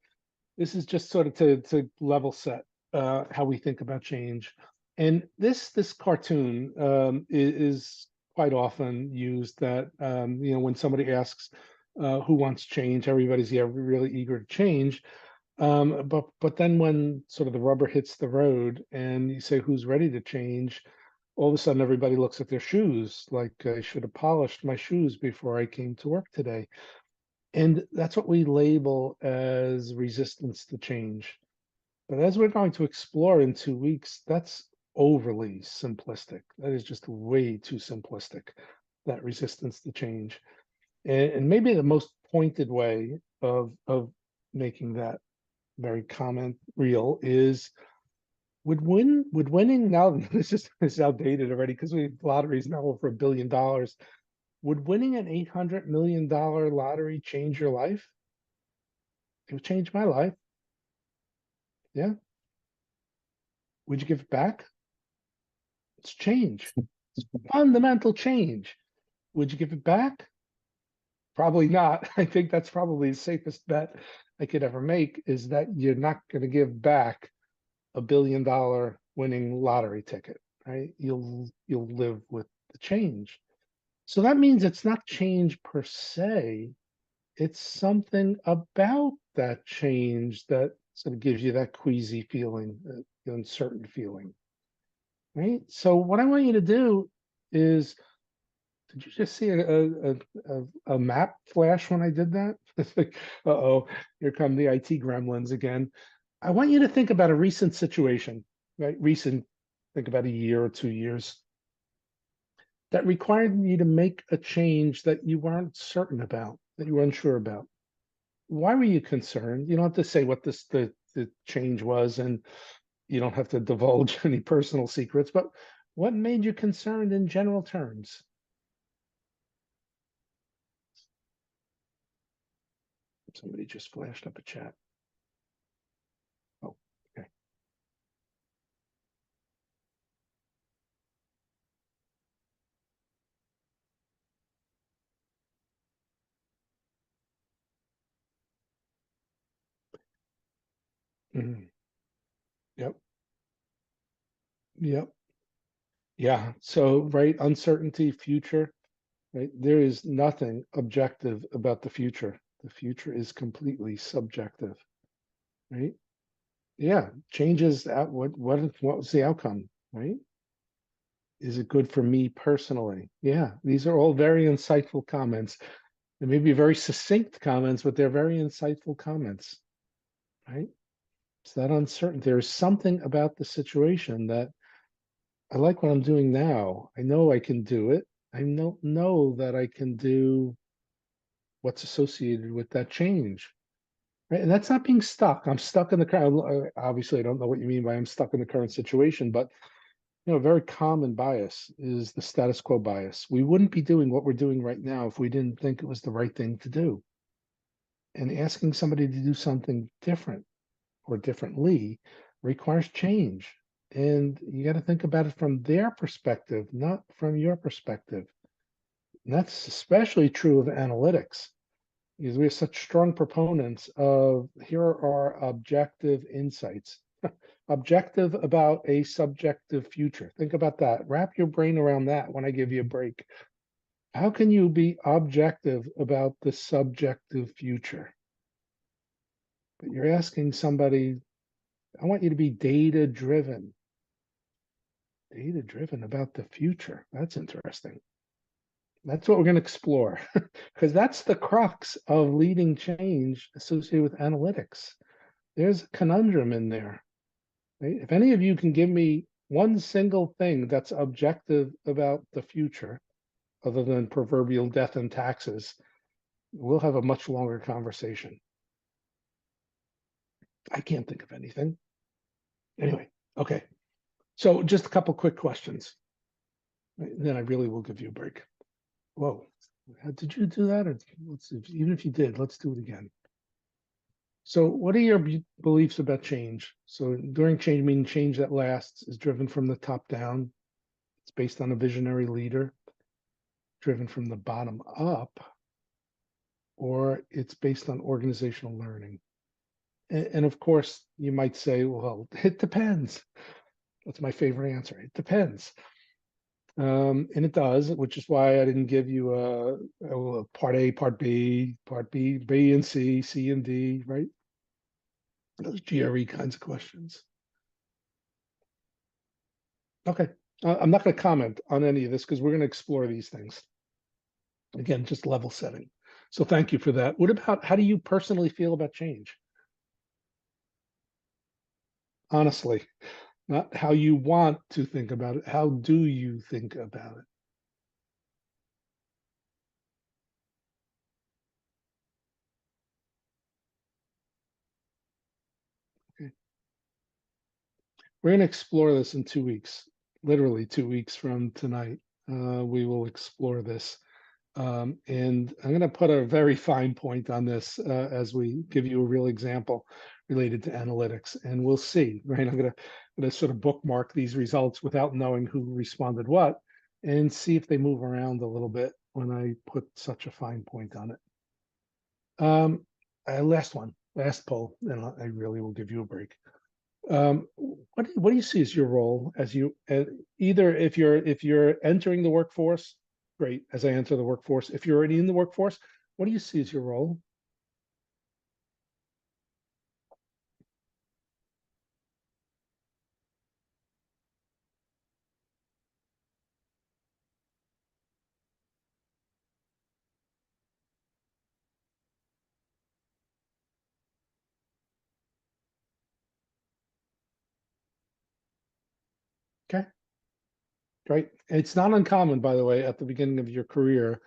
A: this is just sort of to level set how we think about change. And this cartoon is quite often used that when somebody asks who wants change, everybody's really eager to change. But then when sort of the rubber hits the road and you say who's ready to change, all of a sudden everybody looks at their shoes like I should have polished my shoes before I came to work today. And that's what we label as resistance to change. But as we're going to explore in 2 weeks, that's overly simplistic. That is just way too simplistic, that resistance to change. And maybe the most pointed way of making that very comment real is, would winning, now this is outdated already because lottery's now over $1 billion. Would winning an $800 million lottery change your life? It would change my life. Yeah. Would you give it back? It's change. It's fundamental change. Would you give it back? Probably not. I think that's probably the safest bet I could ever make, is that you're not going to give back $1 billion winning lottery ticket, right? You'll live with the change. So that means it's not change per se. It's something about that change that sort of gives you that queasy feeling, the uncertain feeling, right? So what I want you to do is, did you just see a map flash when I did that? It's like, uh-oh, here come the IT gremlins again. I want you to think about a recent situation, right? Recent, think about a year or 2 years, that required you to make a change that you weren't certain about, that you were unsure about. Why were you concerned? You don't have to say what the change was, and you don't have to divulge any personal secrets, but what made you concerned in general terms? Somebody just flashed up a chat. Oh, okay. Mhm. Yep. Yep. Yeah. So, right, uncertainty, future, right? There is nothing objective about the future. The future is completely subjective, right? Yeah. Changes at what was the outcome, right? Is it good for me personally? Yeah. These are all very insightful comments. They may be very succinct comments, but they're very insightful comments, right? It's that uncertainty. There's something about the situation that I like what I'm doing now. I know I can do it. I know that I can do what's associated with that change. Right? And that's not being stuck. I'm stuck in the current. Obviously, I don't know what you mean by I'm stuck in the current situation, but a very common bias is the status quo bias. We wouldn't be doing what we're doing right now if we didn't think it was the right thing to do. And asking somebody to do something different or differently requires change. And you got to think about it from their perspective, not from your perspective. And that's especially true of analytics, because we are such strong proponents of here are objective insights, objective about a subjective future. Think about that. Wrap your brain around that when I give you a break. How can you be objective about the subjective future? But you're asking somebody, I want you to be data driven. Data driven about the future. That's interesting. That's what we're going to explore, because that's the crux of leading change associated with analytics. There's a conundrum in there, right? If any of you can give me one single thing that's objective about the future, other than proverbial death and taxes, we'll have a much longer conversation. I can't think of anything. Anyway, okay. So just a couple quick questions. Right? Then I really will give you a break. Whoa, did you do that? Or even if you did, let's do it again. So what are your beliefs about change? So during change, meaning change that lasts, is driven from the top down. It's based on a visionary leader, driven from the bottom up, or it's based on organizational learning. And of course, you might say, well, it depends. That's my favorite answer. It depends. And it does, which is why I didn't give you a part A, part B, B and C, C and D, right? Those GRE kinds of questions. Okay. I'm not going to comment on any of this because we're going to explore these things. Again, just level setting. So thank you for that. What about, how do you personally feel about change? Honestly, not how you want to think about it. How do you think about it? Okay. We're going to explore this in 2 weeks, literally 2 weeks from tonight. We will explore this. And I'm going to put a very fine point on this as we give you a real example related to analytics, and we'll see, right? I'm going to sort of bookmark these results without knowing who responded what, and see if they move around a little bit when I put such a fine point on it. Last poll, and I really will give you a break. What do you see as your role as you either if you're entering the workforce, great, as I enter the workforce. If you're already in the workforce, what do you see as your role? Okay, great. It's not uncommon, by the way, at the beginning of your career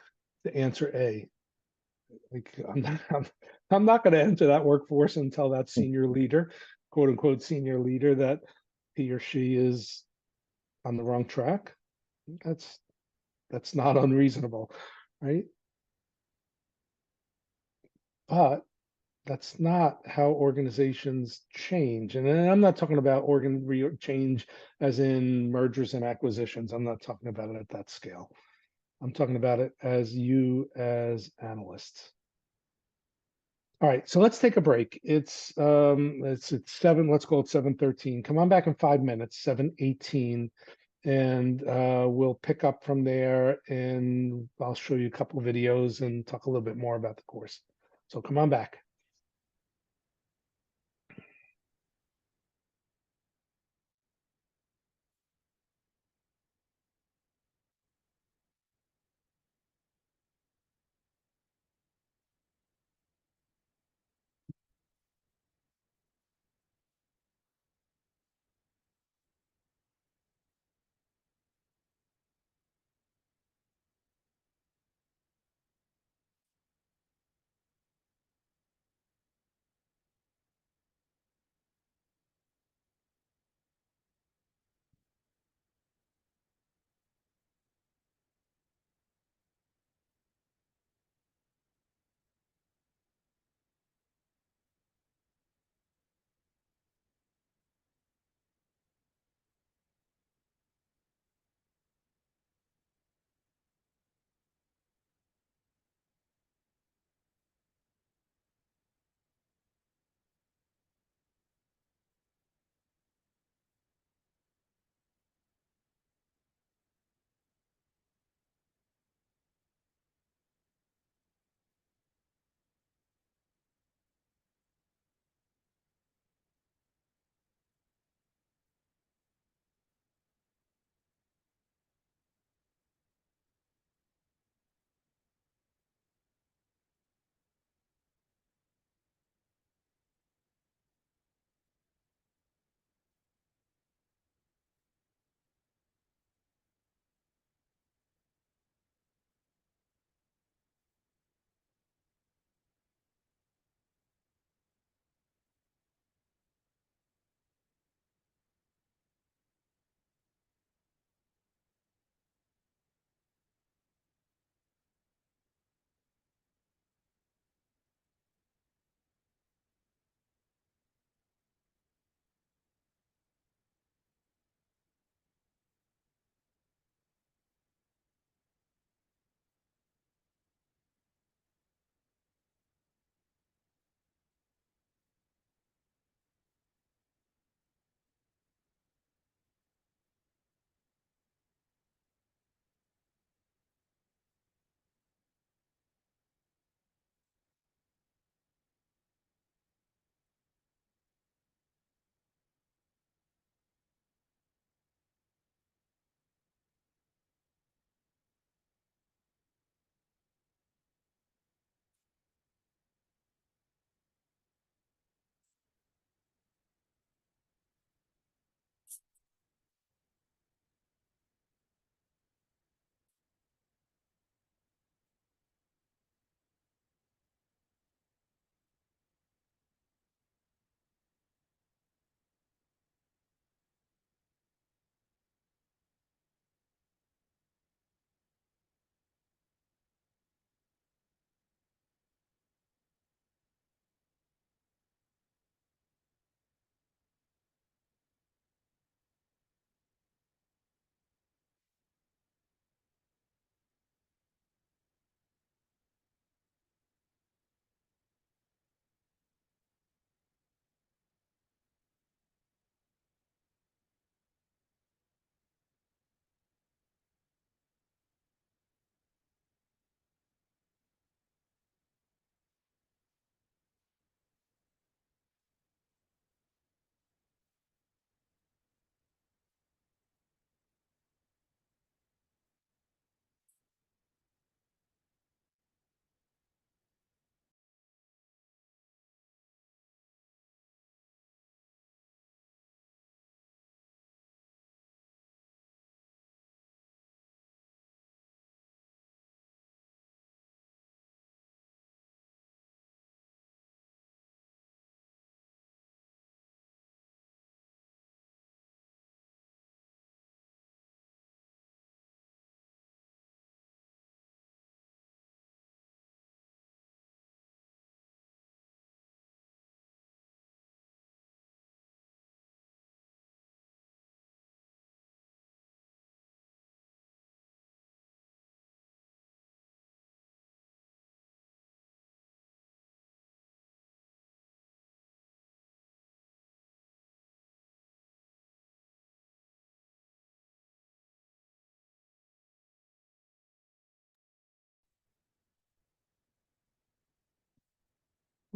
A: to answer A. Like I'm not going to enter that workforce and tell that senior leader, quote unquote senior leader, that he or she is on the wrong track. That's not unreasonable, right? But that's not how organizations change. And I'm not talking about change as in mergers and acquisitions. I'm not talking about it at that scale. I'm talking about it as you as analysts. All right, so let's take a break. It's 7, let's call it 7:13. Come on back in 5 minutes, 7:18, and we'll pick up from there, and I'll show you a couple of videos and talk a little bit more about the course. So come on back.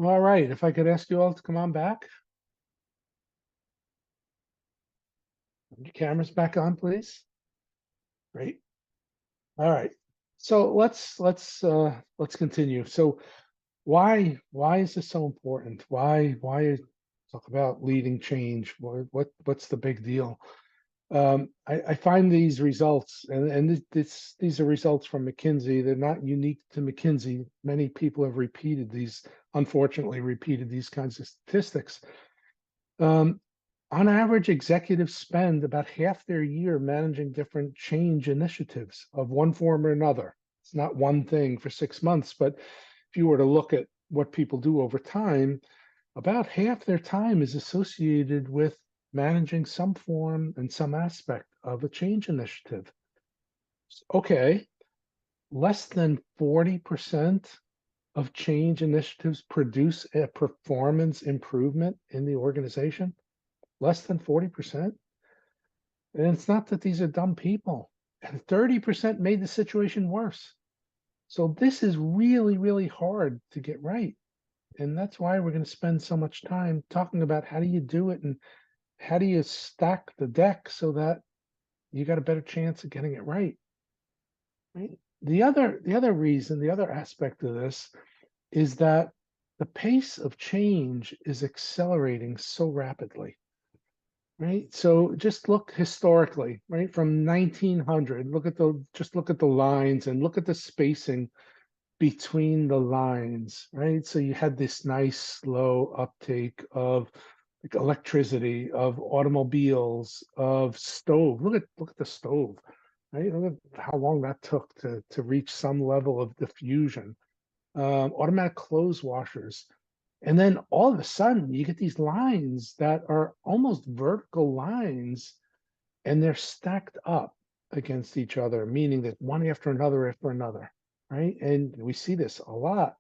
A: All right, if I could ask you all to come on back. Your cameras back on, please. Great. All right. So let's continue. So why is this so important? Why talk about leading change? What's the big deal? I find these results, and these are results from McKinsey. They're not unique to McKinsey. Many people have unfortunately repeated these kinds of statistics. On average, executives spend about half their year managing different change initiatives of one form or another. It's not one thing for 6 months, but if you were to look at what people do over time, about half their time is associated with managing some form and some aspect of a change initiative. Okay, less than 40% of change initiatives produce a performance improvement in the organization. Less than 40%. And it's not that these are dumb people. And 30% made the situation worse. So this is really, really hard to get right. And that's why we're going to spend so much time talking about how do you do it and how do you stack the deck so that you got a better chance of getting it right. Right? The other aspect of this is that the pace of change is accelerating so rapidly. Right. So just look historically, right, from 1900, look at the lines and look at the spacing between the lines, right? So you had this nice slow uptake of like electricity, of automobiles, of stove. Look at the stove, right? Look at how long that took to reach some level of diffusion. Automatic clothes washers. And then all of a sudden, you get these lines that are almost vertical lines, and they're stacked up against each other, meaning that one after another, right? And we see this a lot.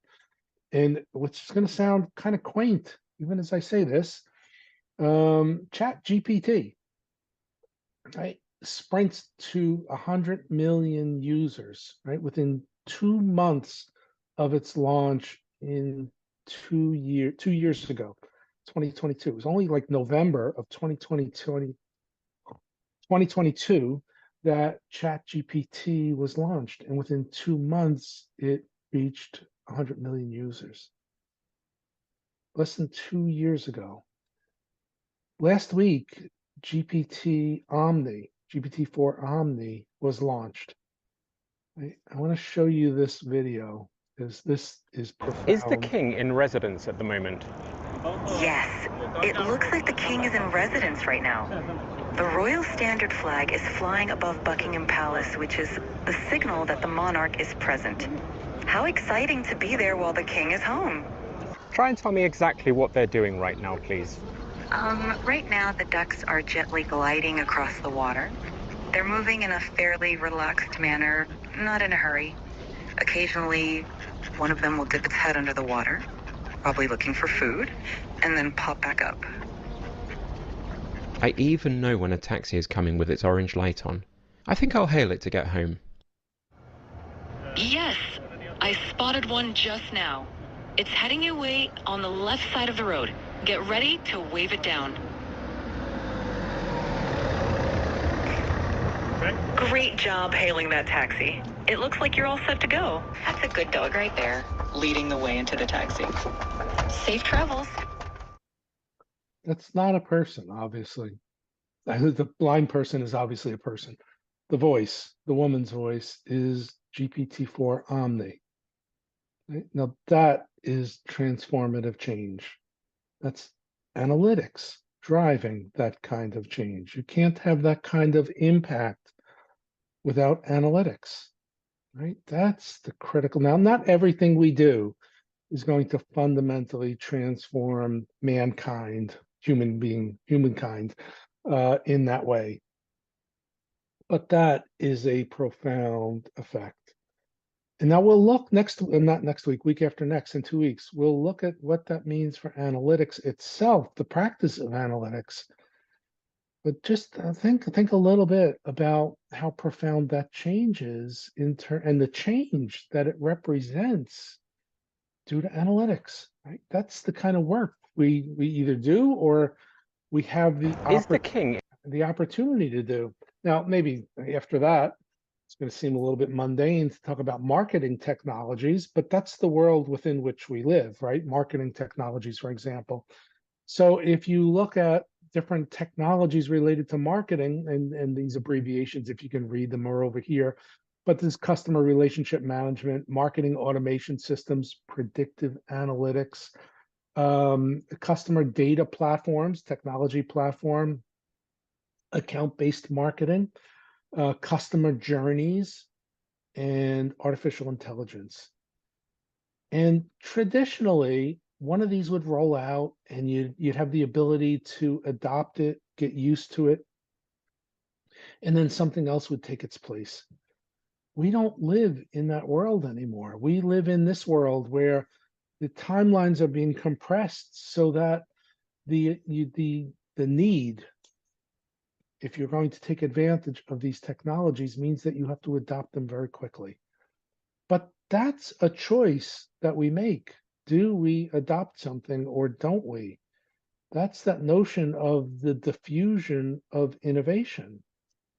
A: And what's going to sound kind of quaint, even as I say this, Chat GPT, right, sprints to 100 million users, right, within 2 months of its launch in 2 years ago, 2022. It was only like November of 2022 that ChatGPT was launched, and within 2 months it reached 100 million users. Less than 2 years ago. Last week, GPT-4 Omni was launched. I want to show you this video because this is profound.
D: Is the king in residence at the moment?
E: Yes, it looks like the king is in residence right now. The royal standard flag is flying above Buckingham Palace, which is the signal that the monarch is present. How exciting to be there while the king is home.
D: Try and tell me exactly what they're doing right now, please.
E: Right now the ducks are gently gliding across the water. They're moving in a fairly relaxed manner, not in a hurry. Occasionally, one of them will dip its head under the water, probably looking for food, and then pop back up.
F: I even know when a taxi is coming with its orange light on. I think I'll hail it to get home.
E: Yes, I spotted one just now. It's heading your way on the left side of the road. Get ready to wave it down. Great job hailing that taxi. It looks like you're all set to go. That's a good dog right there, leading the way into the taxi. Safe travels.
A: That's not a person, obviously. The blind person is obviously a person. The voice, the woman's voice, is GPT-4 Omni. Right? Now that is transformative change. That's analytics driving that kind of change. You can't have that kind of impact without analytics, right? That's the critical. Now, not everything we do is going to fundamentally transform mankind, humankind, in that way. But that is a profound effect. And now we'll look not next week, week after next, in 2 weeks, we'll look at what that means for analytics itself, the practice of analytics. But just think a little bit about how profound that change is and the change that it represents due to analytics, right? That's the kind of work we either do or we have
D: Is the king
A: the opportunity to do. Now, maybe after that, it's going to seem a little bit mundane to talk about marketing technologies, but that's the world within which we live, right? Marketing technologies, for example. So if you look at different technologies related to marketing, and these abbreviations, if you can read them, are over here, but there's customer relationship management, marketing automation systems, predictive analytics, customer data platforms, technology platform, account-based marketing, customer journeys, and artificial intelligence. And traditionally, one of these would roll out and you'd have the ability to adopt it, get used to it, and then something else would take its place. We don't live in that world anymore. We live in this world where the timelines are being compressed so that the need, if you're going to take advantage of these technologies, means that you have to adopt them very quickly. But that's a choice that we make. Do we adopt something or don't we? That's that notion of the diffusion of innovation,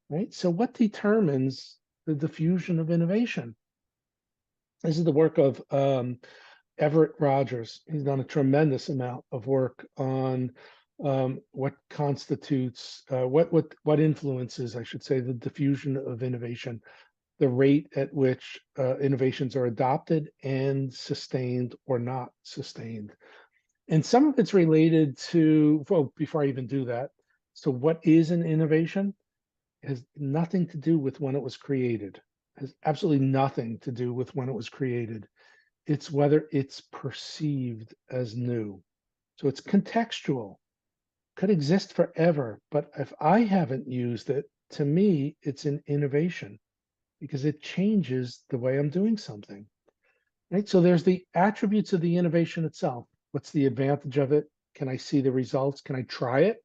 A: right? So what determines the diffusion of innovation? This is the work of Everett Rogers. He's done a tremendous amount of work on what constitutes, what influences, I should say, the diffusion of innovation, the rate at which innovations are adopted and sustained or not sustained. And some of it's related to, well, before I even do that, so what is an innovation? It has nothing to do with when it was created. It has absolutely nothing to do with when it was created. It's whether it's perceived as new. So it's contextual, could exist forever, but if I haven't used it, to me, it's an innovation because it changes the way I'm doing something, right? So there's the attributes of the innovation itself. What's the advantage of it? Can I see the results? Can I try it?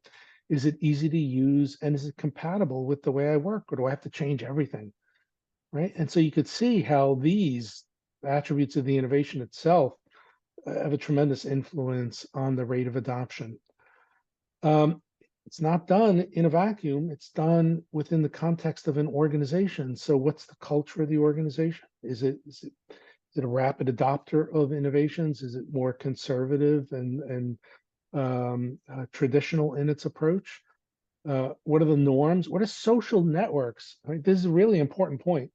A: Is it easy to use? And is it compatible with the way I work? Or do I have to change everything, right? And so you could see how these attributes of the innovation itself have a tremendous influence on the rate of adoption. It's not done in a vacuum. It's done within the context of an organization. So what's the culture of the organization? Is it a rapid adopter of innovations? Is it more conservative and traditional in its approach? What are the norms? What are social networks? I mean, this is a really important point.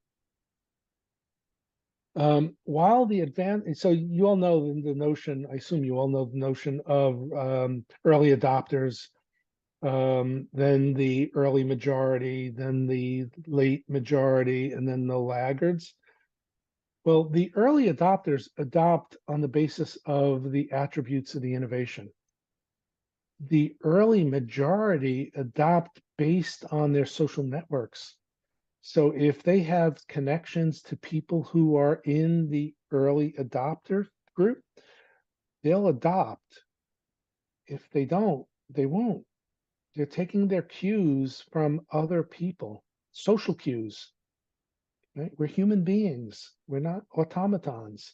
A: While the so you all know the notion, I assume you all know the notion of early adopters, then the early majority, then the late majority, and then the laggards. Well, the early adopters adopt on the basis of the attributes of the innovation. The early majority adopt based on their social networks. So if they have connections to people who are in the early adopter group, they'll adopt. If they don't, they won't. They're taking their cues from other people, social cues. Right? We're human beings. We're not automatons.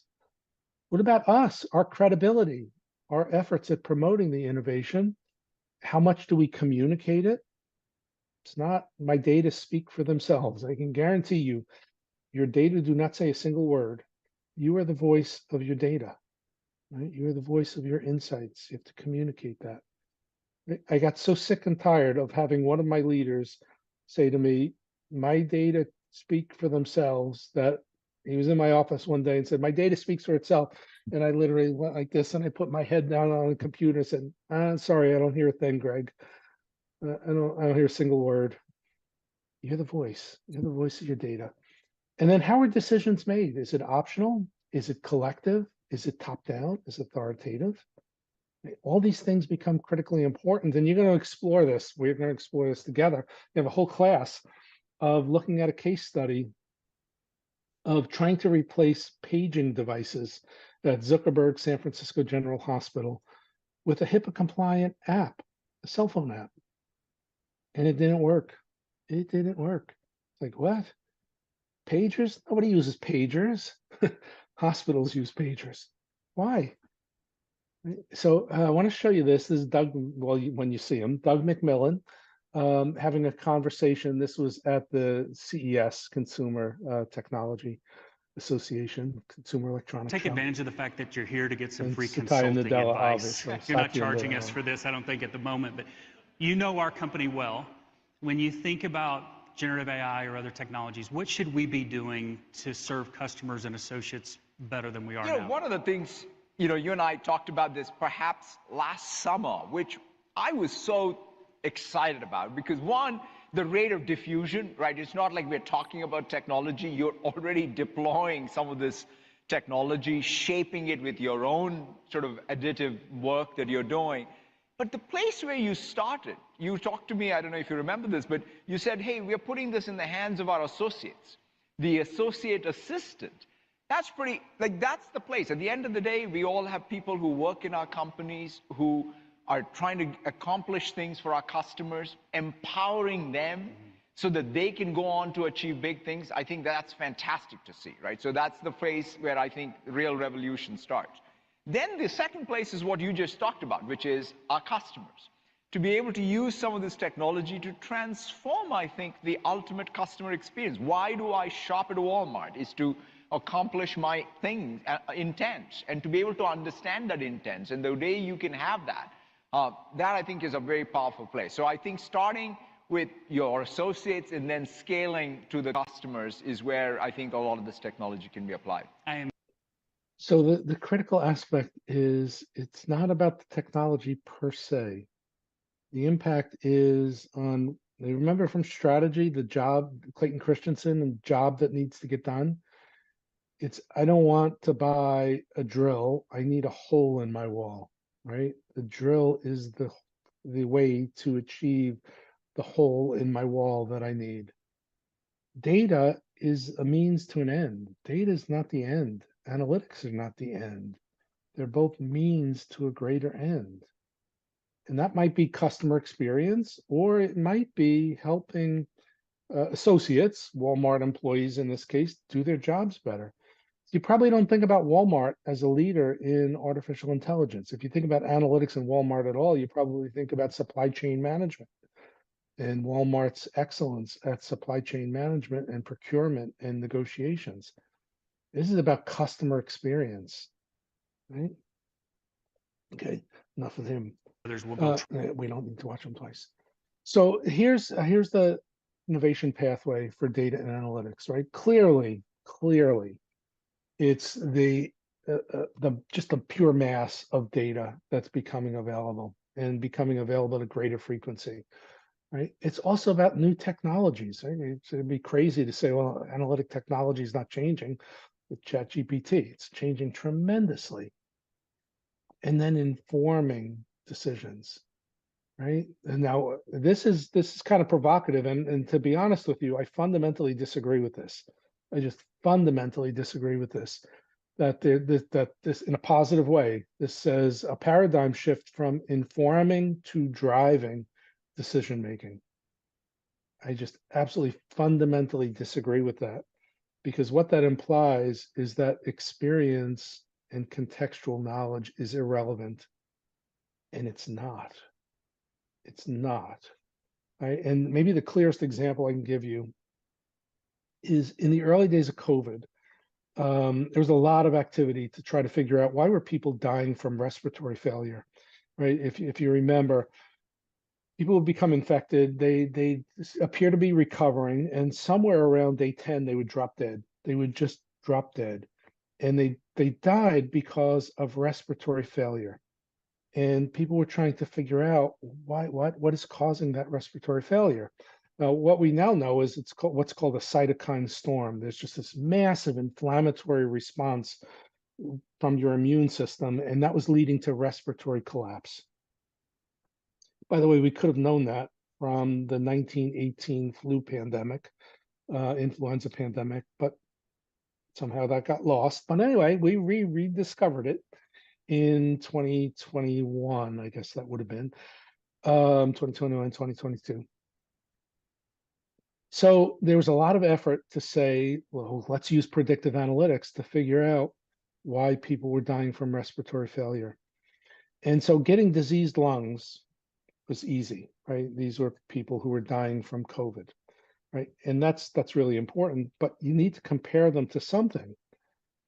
A: What about us, our credibility, our efforts at promoting the innovation? How much do we communicate it? It's not my data speak for themselves. I can guarantee you, your data do not say a single word. You are the voice of your data, right? You are the voice of your insights. You have to communicate that. I got so sick and tired of having one of my leaders say to me, my data speak for themselves, that he was in my office one day and said, my data speaks for itself. And I literally went like this and I put my head down on the computer and said, sorry, I don't hear a thing, Greg. I don't hear a single word. You're the voice. You're the voice of your data. And then how are decisions made? Is it optional? Is it collective? Is it top down? Is it authoritative? All these things become critically important, and you're going to explore this. We're going to explore this together. We have a whole class of looking at a case study of trying to replace paging devices at Zuckerberg San Francisco General Hospital with a HIPAA compliant app, a cell phone app. And it didn't work. It didn't work. It's like, what? Pagers? Nobody uses pagers. Hospitals use pagers. Why? So I want to show you this. This is Doug, well, when you see him, Doug McMillan, having a conversation. This was at the CES, Consumer Technology Association, Consumer Electronics
G: Take
A: Show.
G: advantage of the fact that you're here to get some
A: And
G: free
A: Satya
G: consulting
A: Nadella,
G: advice.
A: obviously.
G: You're not
A: Satya
G: charging
A: Nadella.
G: us for this, I don't think, at the moment, but you know our company well. When you think about generative AI or other technologies, what should we be doing to serve customers and associates better than we are now?
H: One of the things, you and I talked about this perhaps last summer, which I was so excited about, because one, the rate of diffusion, right? It's not like we're talking about technology. You're already deploying some of this technology, shaping it with your own sort of additive work that you're doing. But the place where you started, you talked to me, I don't know if you remember this, but you said, hey, we're putting this in the hands of our associates, the associate assistant. That's pretty, that's the place. At the end of the day, we all have people who work in our companies who are trying to accomplish things for our customers, empowering them so that they can go on to achieve big things. I think that's fantastic to see, right? So that's the place where I think real revolution starts. Then the second place is what you just talked about, which is our customers. To be able to use some of this technology to transform, I think, the ultimate customer experience. Why do I shop at Walmart? Is to accomplish my thing, intent, and to be able to understand that intent. And the day you can have that, that I think is a very powerful place. So I think starting with your associates and then scaling to the customers is where I think a lot of this technology can be applied.
A: So the critical aspect is it's not about the technology per se. The impact is on, remember from strategy, the job, Clayton Christensen, and job that needs to get done. It's, I don't want to buy a drill. I need a hole in my wall, right? The drill is the way to achieve the hole in my wall that I need. Data is a means to an end. Data is not the end. Analytics are not the end. They're both means to a greater end. And that might be customer experience, or it might be helping associates, Walmart employees in this case, do their jobs better. You probably don't think about Walmart as a leader in artificial intelligence. If you think about analytics in Walmart at all, you probably think about supply chain management and Walmart's excellence at supply chain management and procurement and negotiations. This is about customer experience, right? Okay, enough of him. We don't need to watch him twice. So here's the innovation pathway for data and analytics, right? Clearly, it's just the pure mass of data that's becoming available and becoming available at a greater frequency, right? It's also about new technologies, right? It'd be crazy to say, well, analytic technology is not changing with ChatGPT. It's changing tremendously. And then informing decisions, right? And now this is kind of provocative, and to be honest with you, I fundamentally disagree with this. I just fundamentally disagree with this. That this in a positive way, this says a paradigm shift from informing to driving decision making. I just absolutely fundamentally disagree with that, because what that implies is that experience and contextual knowledge is irrelevant, and it's not. It's not. Right? And maybe the clearest example I can give you is in the early days of COVID, there was a lot of activity to try to figure out why were people dying from respiratory failure, right? If you remember, people would become infected, they appear to be recovering, and somewhere around day 10, they would drop dead. They would just drop dead. And they died because of respiratory failure. And people were trying to figure out what is causing that respiratory failure. Now, what we now know is it's called what's called a cytokine storm. There's just this massive inflammatory response from your immune system, and that was leading to respiratory collapse. By the way, we could have known that from the 1918 flu pandemic, influenza pandemic, but somehow that got lost. But anyway, we rediscovered it in 2021, I guess that would have been 2021, 2022. So there was a lot of effort to say, well, let's use predictive analytics to figure out why people were dying from respiratory failure. And so getting diseased lungs was easy, right? These were people who were dying from COVID, right? And that's really important, but you need to compare them to something.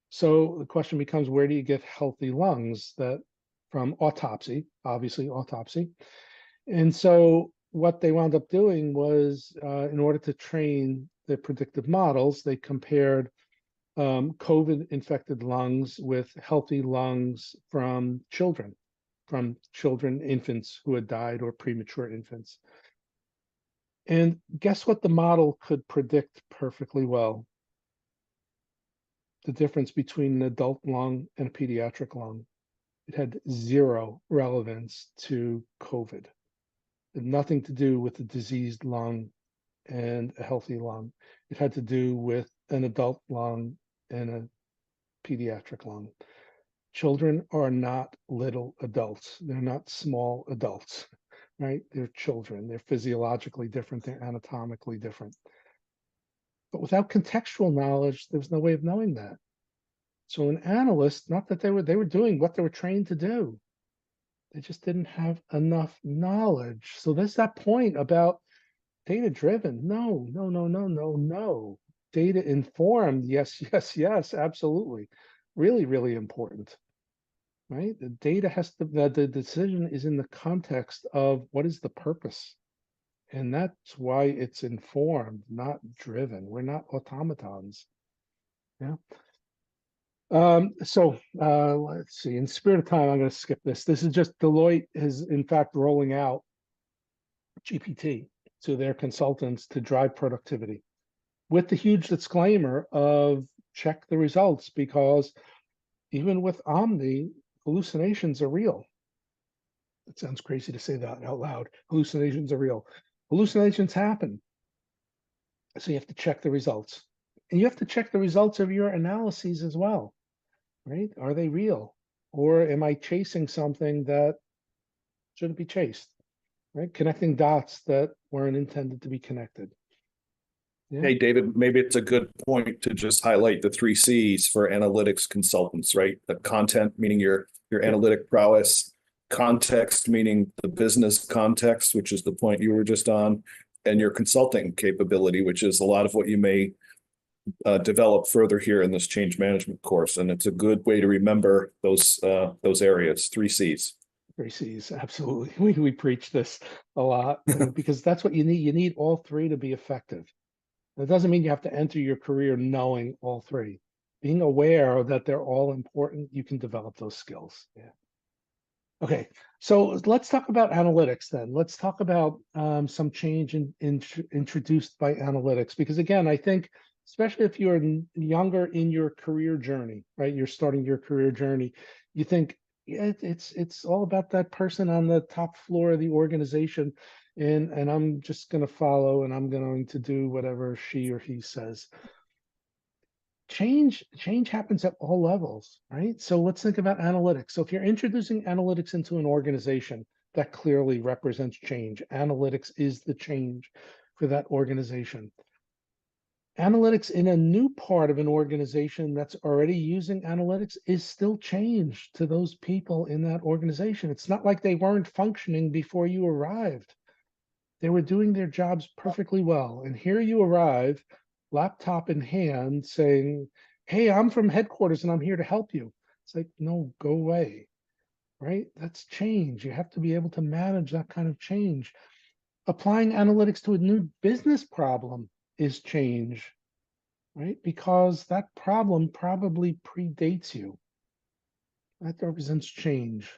A: So the question becomes, where do you get healthy lungs that from autopsy, obviously autopsy. And so what they wound up doing was, in order to train the predictive models, they compared COVID-infected lungs with healthy lungs from children, infants who had died or premature infants. And guess what the model could predict perfectly well? The difference between an adult lung and a pediatric lung. It had zero relevance to COVID. It had nothing to do with a diseased lung and a healthy lung. It had to do with an adult lung and a pediatric lung. Children are not little adults. They're not small adults, right? They're children. They're physiologically different. They're anatomically different. But without contextual knowledge, there was no way of knowing that. So an analyst, not that they were doing what they were trained to do. They just didn't have enough knowledge. So there's that point about data driven. No, no, no, no, no, no. Data informed. Yes, yes, yes, absolutely. Really, really important. Right? The data has to, the decision is in the context of what is the purpose. And that's why it's informed, not driven. We're not automatons. Yeah. Let's see, in spirit of time, I'm going to skip this. This is just Deloitte is in fact rolling out GPT to their consultants to drive productivity with the huge disclaimer of check the results, because even with Omni, hallucinations are real. It sounds crazy to say that out loud. Hallucinations are real. Hallucinations happen. So you have to check the results. And you have to check the results of your analyses as well, right? Are they real? Or am I chasing something that shouldn't be chased, right? Connecting dots that weren't intended to be connected. Yeah.
B: Hey, David, maybe it's a good point to just highlight the 3 C's for analytics consultants, right? The content, meaning your analytic prowess, context, meaning the business context, which is the point you were just on, and your consulting capability, which is a lot of what you may develop further here in this change management course. And it's a good way to remember those areas, 3 C's.
A: 3 C's, absolutely. We preach this a lot because that's what you need. You need all 3 to be effective. That doesn't mean you have to enter your career knowing all 3. Being aware that they're all important, you can develop those skills. Yeah. Okay, so let's talk about analytics then. Let's talk about some change introduced by analytics, because again, I think, especially if you're younger in your career journey, right? You're starting your career journey, you think, yeah, it's all about that person on the top floor of the organization, and I'm just going to follow, and I'm going to do whatever she or he says. Change happens at all levels, right? So let's think about analytics. So if you're introducing analytics into an organization, that clearly represents change. Analytics is the change for that organization. Analytics in a new part of an organization that's already using analytics is still change to those people in that organization. It's not like they weren't functioning before you arrived. They were doing their jobs perfectly well. And here you arrive, laptop in hand, saying, hey, I'm from headquarters and I'm here to help you. It's like, no, go away, right? That's change. You have to be able to manage that kind of change. Applying analytics to a new business problem is change, right? Because that problem probably predates you. That represents change.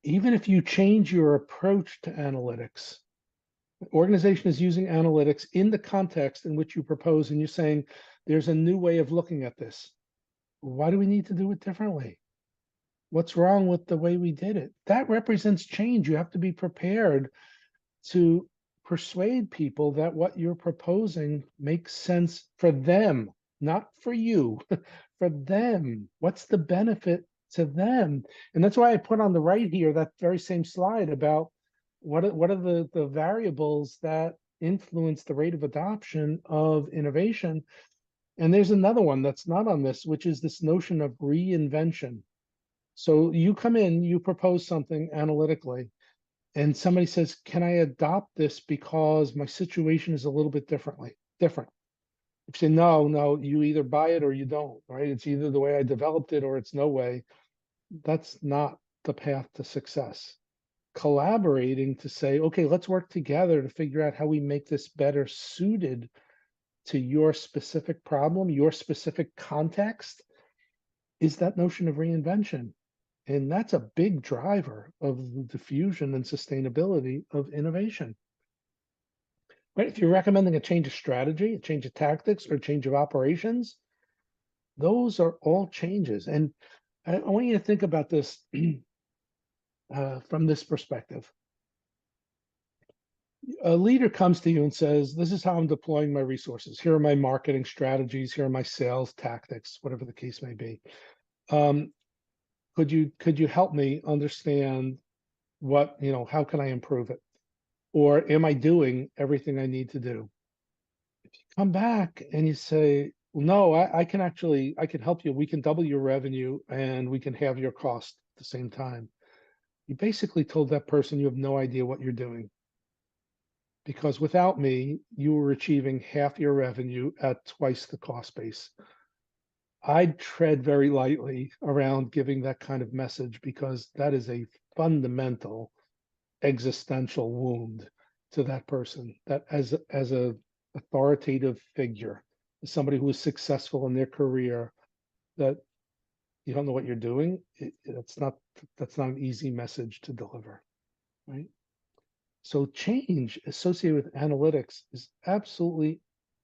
A: Even if you change your approach to analytics, the organization is using analytics in the context in which you propose, and you're saying, there's a new way of looking at this. Why do we need to do it differently? What's wrong with the way we did it? That represents change. You have to be prepared to persuade people that what you're proposing makes sense for them, not for you, for them. What's the benefit to them? And that's why I put on the right here that very same slide about what are the variables that influence the rate of adoption of innovation. And there's another one that's not on this, which is this notion of reinvention. So you come in, you propose something analytically, and somebody says, can I adopt this because my situation is a little bit different. If you say, no, you either buy it or you don't, right? It's either the way I developed it or it's no way. That's not the path to success. Collaborating to say, okay, let's work together to figure out how we make this better suited to your specific problem, your specific context, is that notion of reinvention. And that's a big driver of the diffusion and sustainability of innovation. Right? If you're recommending a change of strategy, a change of tactics, or a change of operations, those are all changes. And I want you to think about this from this perspective. A leader comes to you and says, this is how I'm deploying my resources. Here are my marketing strategies. Here are my sales tactics, whatever the case may be. Could you help me understand what, how can I improve it? Or am I doing everything I need to do? If you come back and you say, well, no, I can help you. We can double your revenue and we can have your cost at the same time. You basically told that person you have no idea what you're doing. Because without me, you were achieving half your revenue at twice the cost base. I'd tread very lightly around giving that kind of message because that is a fundamental existential wound to that person. That as a authoritative figure, as somebody who is successful in their career, that you don't know what you're doing, that's not an easy message to deliver, right? So change associated with analytics is absolutely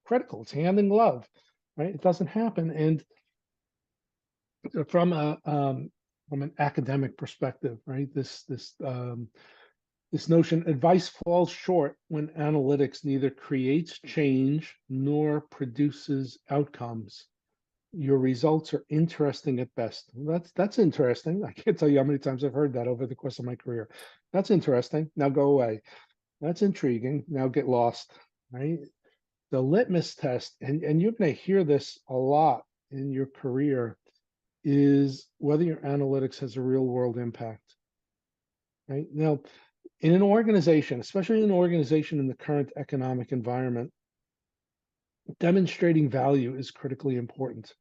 A: critical. It's hand in glove, right? It doesn't happen. And from an academic perspective, right? This notion, advice falls short when analytics neither creates change nor produces outcomes. Your results are interesting at best. That's interesting. I can't tell you how many times I've heard that over the course of my career. That's interesting. Now go away. That's intriguing. Now get lost, right? The litmus test, and you're going to hear this a lot in your career, is whether your analytics has a real world impact, right? Now, in an organization, especially in an organization in the current economic environment, demonstrating value is critically important.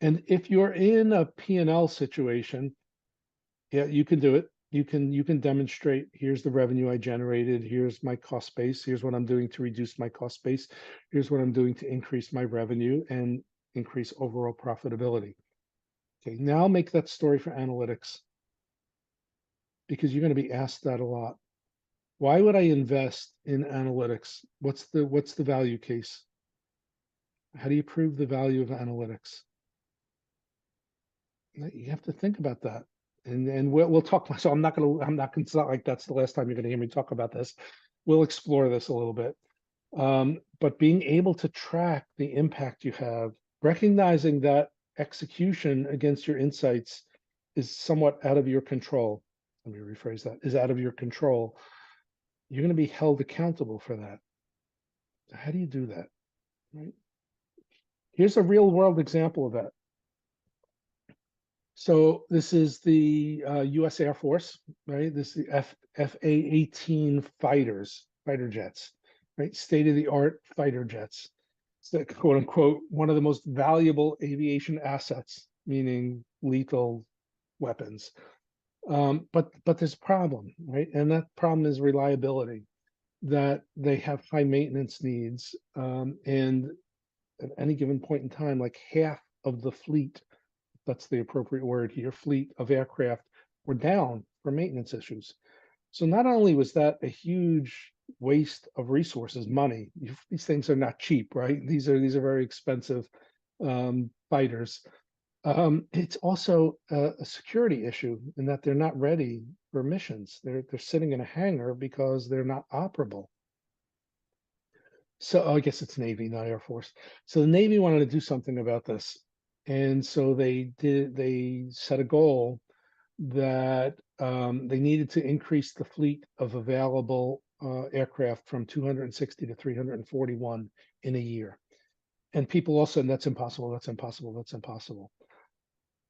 A: And if you're in a P&L situation, yeah, you can do it. You can demonstrate, here's the revenue I generated, here's my cost base, here's what I'm doing to reduce my cost base, here's what I'm doing to increase my revenue and increase overall profitability. Okay, now make that story for analytics, because you're going to be asked that a lot. Why would I invest in analytics? What's the value case? How do you prove the value of analytics? You have to think about that. And we'll talk. So it's not like that's the last time you're going to hear me talk about this. We'll explore this a little bit. But being able to track the impact you have, recognizing that execution against your insights is somewhat out of your control. Let me rephrase that, is out of your control. You're going to be held accountable for that. How do you do that? Right? Here's a real world example of that. So this is the U.S. Air Force, right? This is the FA-18 fighter jets, right? State-of-the-art fighter jets. It's the quote unquote one of the most valuable aviation assets, meaning lethal weapons. But there's a problem, right? And that problem is reliability, that they have high maintenance needs. And at any given point in time, like half of the fleet, that's the appropriate word here, fleet of aircraft were down for maintenance issues. So not only was that a huge waste of resources, money, these things are not cheap, right? These are very expensive fighters. It's also a security issue in that they're not ready for missions. They're sitting in a hangar because they're not operable. So I guess it's Navy, not Air Force. So the Navy wanted to do something about this. And so they set a goal that they needed to increase the fleet of available aircraft from 260 to 341 in a year. And people all said, that's impossible, that's impossible, that's impossible.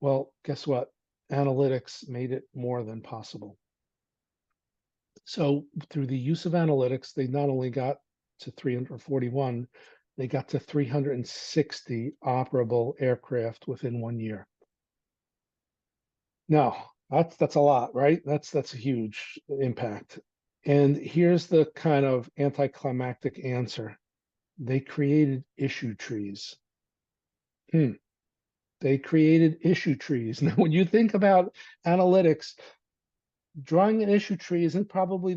A: Well, guess what? analytics made it more than possible. So through the use of analytics, they not only got to 341, they got to 360 operable aircraft within 1 year. Now, that's a lot, right? That's a huge impact. And here's the kind of anticlimactic answer. They created issue trees. They created issue trees. Now, when you think about analytics, drawing an issue tree isn't probably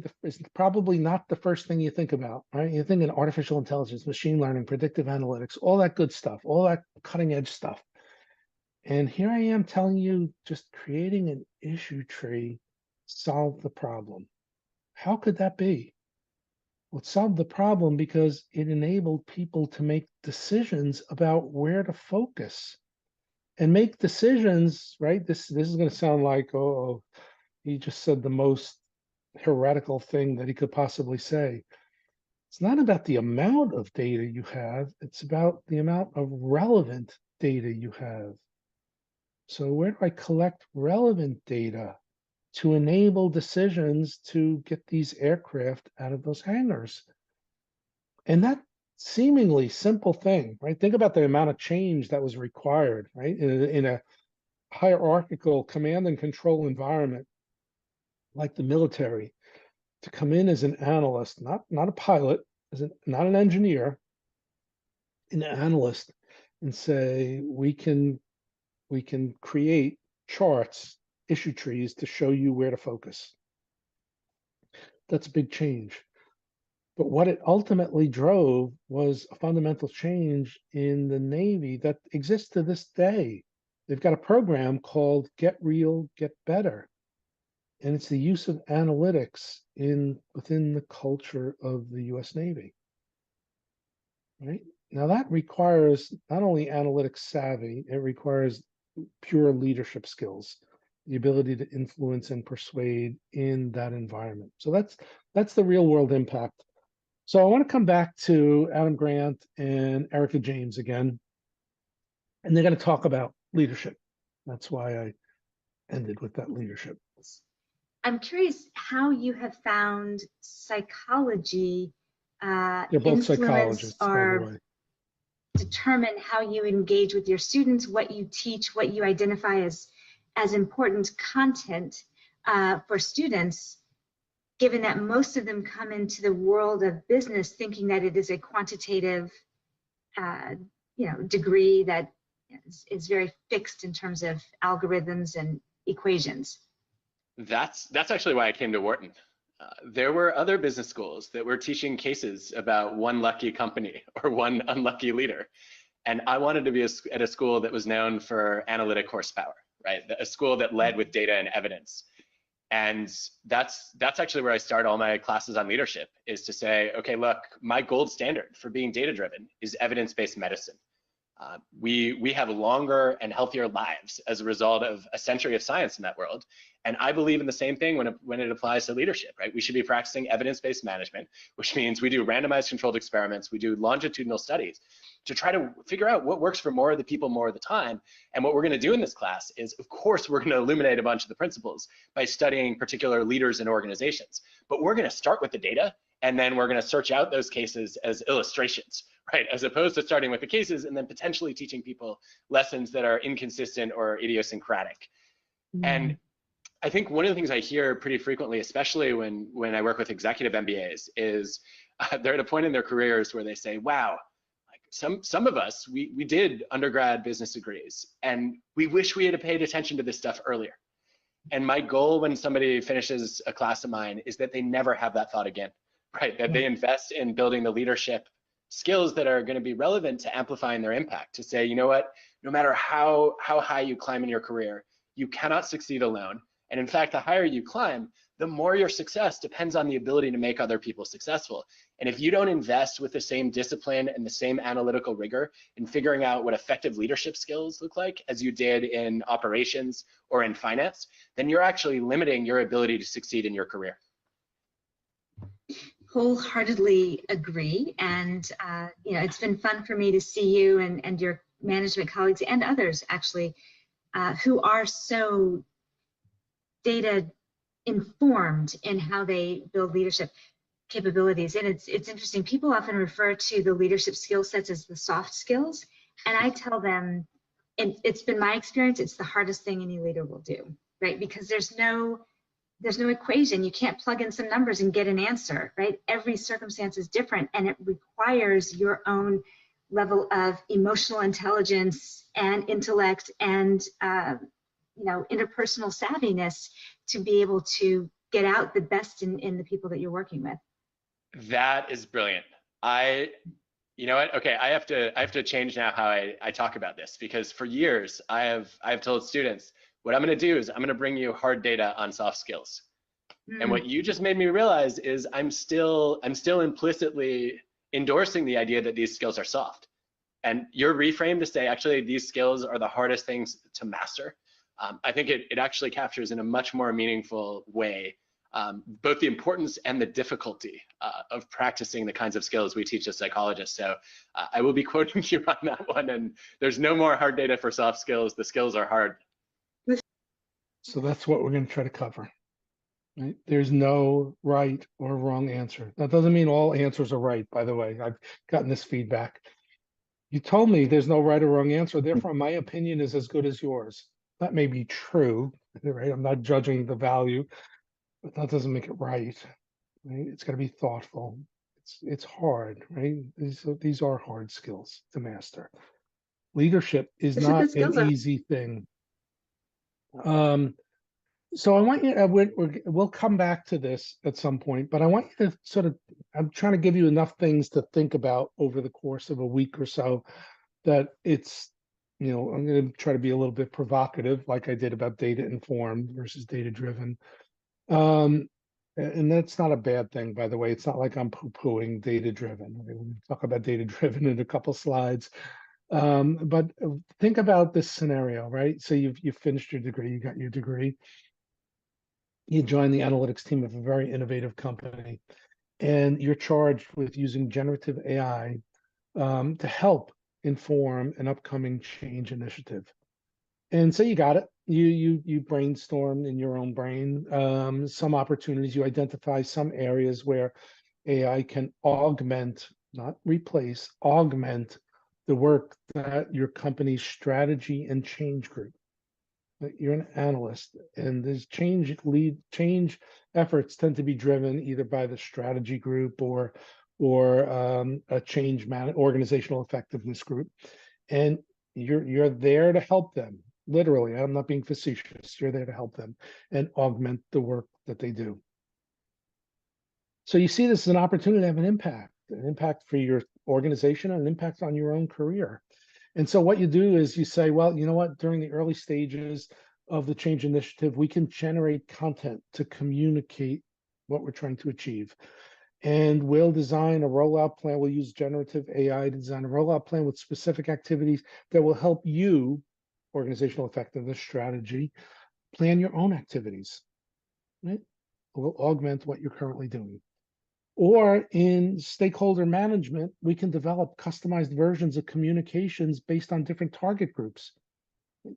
A: not the first thing you think about, right? You think in artificial intelligence, machine learning, predictive analytics, all that good stuff, all that cutting edge stuff. And here I am telling you, just creating an issue tree solved the problem. How could that be? Well, it solved the problem because it enabled people to make decisions about where to focus and make decisions, right? This is going to sound like, oh, he just said the most heretical thing that he could possibly say. It's not about the amount of data you have, it's about the amount of relevant data you have. So where do I collect relevant data to enable decisions to get these aircraft out of those hangars? And that seemingly simple thing, right? Think about the amount of change that was required, right? In a hierarchical command and control environment like the military, to come in as an analyst, not a pilot, not an engineer, an analyst, and say, we can create charts, issue trees to show you where to focus. That's a big change. But what it ultimately drove was a fundamental change in the Navy that exists to this day. They've got a program called Get Real, Get Better. And it's the use of analytics within the culture of the US Navy. Right? Now that requires not only analytics savvy, it requires pure leadership skills, the ability to influence and persuade in that environment. So that's the real world impact. So I want to come back to Adam Grant and Erica James again, and they're going to talk about leadership. That's why I ended with that leadership.
C: I'm curious how you have found psychology
A: They're both psychologists, by the way.
C: Determine how you engage with your students, what you teach, what you identify as important content for students, given that most of them come into the world of business thinking that it is a quantitative degree that is very fixed in terms of algorithms and equations.
I: That's actually why I came to Wharton. There were other business schools that were teaching cases about one lucky company or one unlucky leader. And I wanted to be at a school that was known for analytic horsepower, right? A school that led with data and evidence. And that's actually where I start all my classes on leadership, is to say, okay, look, my gold standard for being data-driven is evidence-based medicine. We have longer and healthier lives as a result of a century of science in that world. And I believe in the same thing when it applies to leadership, right? We should be practicing evidence-based management, which means we do randomized controlled experiments, we do longitudinal studies to try to figure out what works for more of the people more of the time. And what we're going to do in this class is, of course, we're going to illuminate a bunch of the principles by studying particular leaders and organizations. But we're going to start with the data, and then we're going to search out those cases as illustrations, right? As opposed to starting with the cases and then potentially teaching people lessons that are inconsistent or idiosyncratic. And I think one of the things I hear pretty frequently, especially when I work with executive MBAs, is they're at a point in their careers where they say, wow, like some of us, we did undergrad business degrees and we wish we had paid attention to this stuff earlier. And my goal when somebody finishes a class of mine is that they never have that thought again, right? That they invest in building the leadership skills that are going to be relevant to amplifying their impact, to say, you know what, no matter how high you climb in your career, you cannot succeed alone. And in fact, the higher you climb, the more your success depends on the ability to make other people successful. And if you don't invest with the same discipline and the same analytical rigor in figuring out what effective leadership skills look like as you did in operations or in finance, then you're actually limiting your ability to succeed in your career.
C: Wholeheartedly agree. And it's been fun for me to see you and your management colleagues and others actually who are so data informed in how they build leadership capabilities. And it's interesting. People often refer to the leadership skill sets as the soft skills. And I tell them, and it's been my experience, it's the hardest thing any leader will do, right? Because there's no equation. You can't plug in some numbers and get an answer, right? Every circumstance is different, and it requires your own level of emotional intelligence and intellect and interpersonal savviness to be able to get out the best in the people that you're working with.
I: That is brilliant. You know what? Okay, I have to change now how I talk about this, because for years I've told students, what I'm going to do is I'm going to bring you hard data on soft skills. And what you just made me realize is I'm still implicitly endorsing the idea that these skills are soft. And your reframe to say, actually, these skills are the hardest things to master, I think it actually captures in a much more meaningful way both the importance and the difficulty of practicing the kinds of skills we teach as psychologists. So I will be quoting you on that one. And there's no more hard data for soft skills. The skills are hard.
A: So that's what we're going to try to cover. Right? There's no right or wrong answer. That doesn't mean all answers are right, by the way. I've gotten this feedback. You told me there's no right or wrong answer, therefore my opinion is as good as yours. That may be true, right? I'm not judging the value, but that doesn't make it right. Right? It's got to be thoughtful. It's hard, right? These are hard skills to master. Leadership is not an easy thing. So I want you, we'll come back to this at some point, but I want you to sort of, I'm trying to give you enough things to think about over the course of a week or so that it's, I'm going to try to be a little bit provocative, like I did about data informed versus data driven. And that's not a bad thing, by the way. It's not like I'm poo-pooing data driven. We'll talk about data driven in a couple slides. But think about this scenario, right? So you've finished your degree, you got your degree. You join the analytics team of a very innovative company, and you're charged with using generative AI to help inform an upcoming change initiative. And so you got it. You brainstorm in your own brain some opportunities. You identify some areas where AI can augment, not replace, augment the work that your company's strategy and change group. You're an analyst, and there's change efforts tend to be driven either by the strategy group or a change organizational effectiveness group, and you're there to help them. Literally, I'm not being facetious. You're there to help them and augment the work that they do. So you see this as an opportunity to have an impact for your organization and an impact on your own career. And so what you do is you say, well, you know what, during the early stages of the change initiative, we can generate content to communicate what we're trying to achieve. And we'll design a rollout plan. We'll use generative AI to design a rollout plan with specific activities that will help you, organizational effectiveness strategy, plan your own activities, right? We'll augment what you're currently doing. Or in stakeholder management, we can develop customized versions of communications based on different target groups.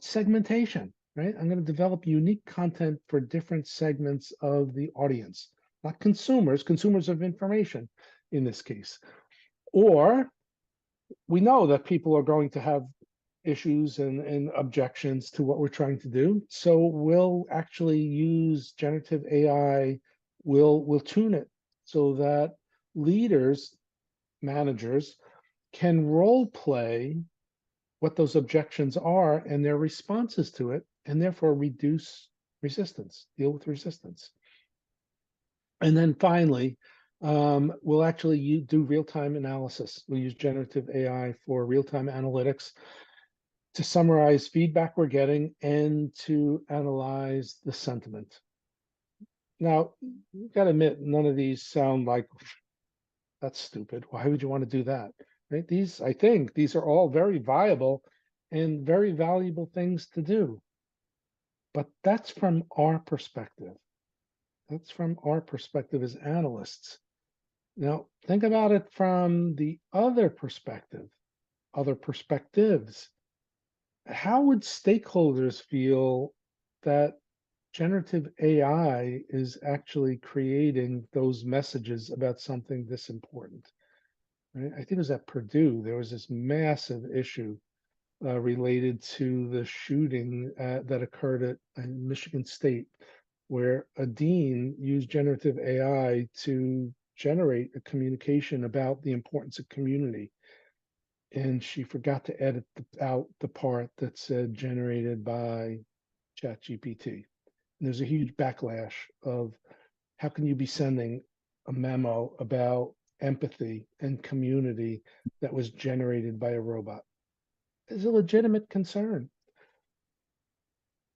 A: Segmentation, right? I'm going to develop unique content for different segments of the audience, not consumers of information in this case. Or we know that people are going to have issues and objections to what we're trying to do. So we'll actually use generative AI, we'll tune it so that leaders, managers can role play what those objections are and their responses to it, and therefore reduce resistance, deal with resistance. And then finally, we'll actually do real-time analysis. We'll use generative AI for real-time analytics to summarize feedback we're getting and to analyze the sentiment. Now, you've got to admit, none of these sound like, that's stupid. Why would you want to do that? Right? I think these are all very viable and very valuable things to do. But that's from our perspective. That's from our perspective as analysts. Now, think about it from the other perspective, other perspectives. How would stakeholders feel that generative AI is actually creating those messages about something this important. Right? I think it was at Purdue, there was this massive issue related to the shooting that occurred at Michigan State, where a dean used generative AI to generate a communication about the importance of community. And she forgot to edit out the part that said generated by ChatGPT. And there's a huge backlash of how can you be sending a memo about empathy and community that was generated by a robot? It's a legitimate concern.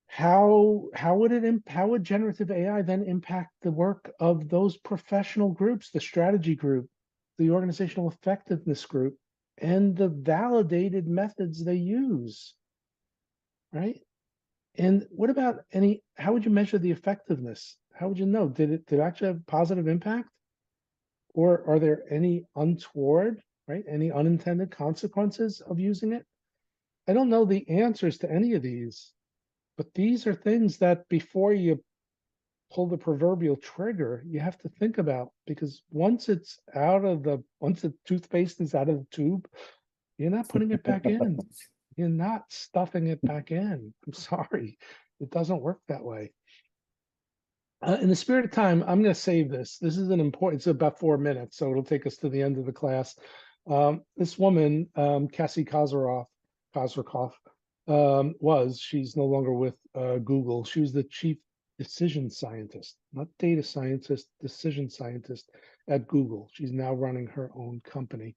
A: How would generative AI then impact the work of those professional groups, the strategy group, the organizational effectiveness group, and the validated methods they use, right? And what about how would you measure the effectiveness? How would you know? Did it actually have positive impact? Or are there any untoward, right? Any unintended consequences of using it? I don't know the answers to any of these, but these are things that before you pull the proverbial trigger, you have to think about, because once the toothpaste is out of the tube, you're not putting it back in. You're not stuffing it back in. I'm sorry. It doesn't work that way. In the spirit of time, I'm going to save this. This is it's about 4 minutes, so it'll take us to the end of the class. This woman, Cassie Kozyrkov, she's no longer with Google. She was the chief decision scientist, not data scientist, decision scientist at Google. She's now running her own company.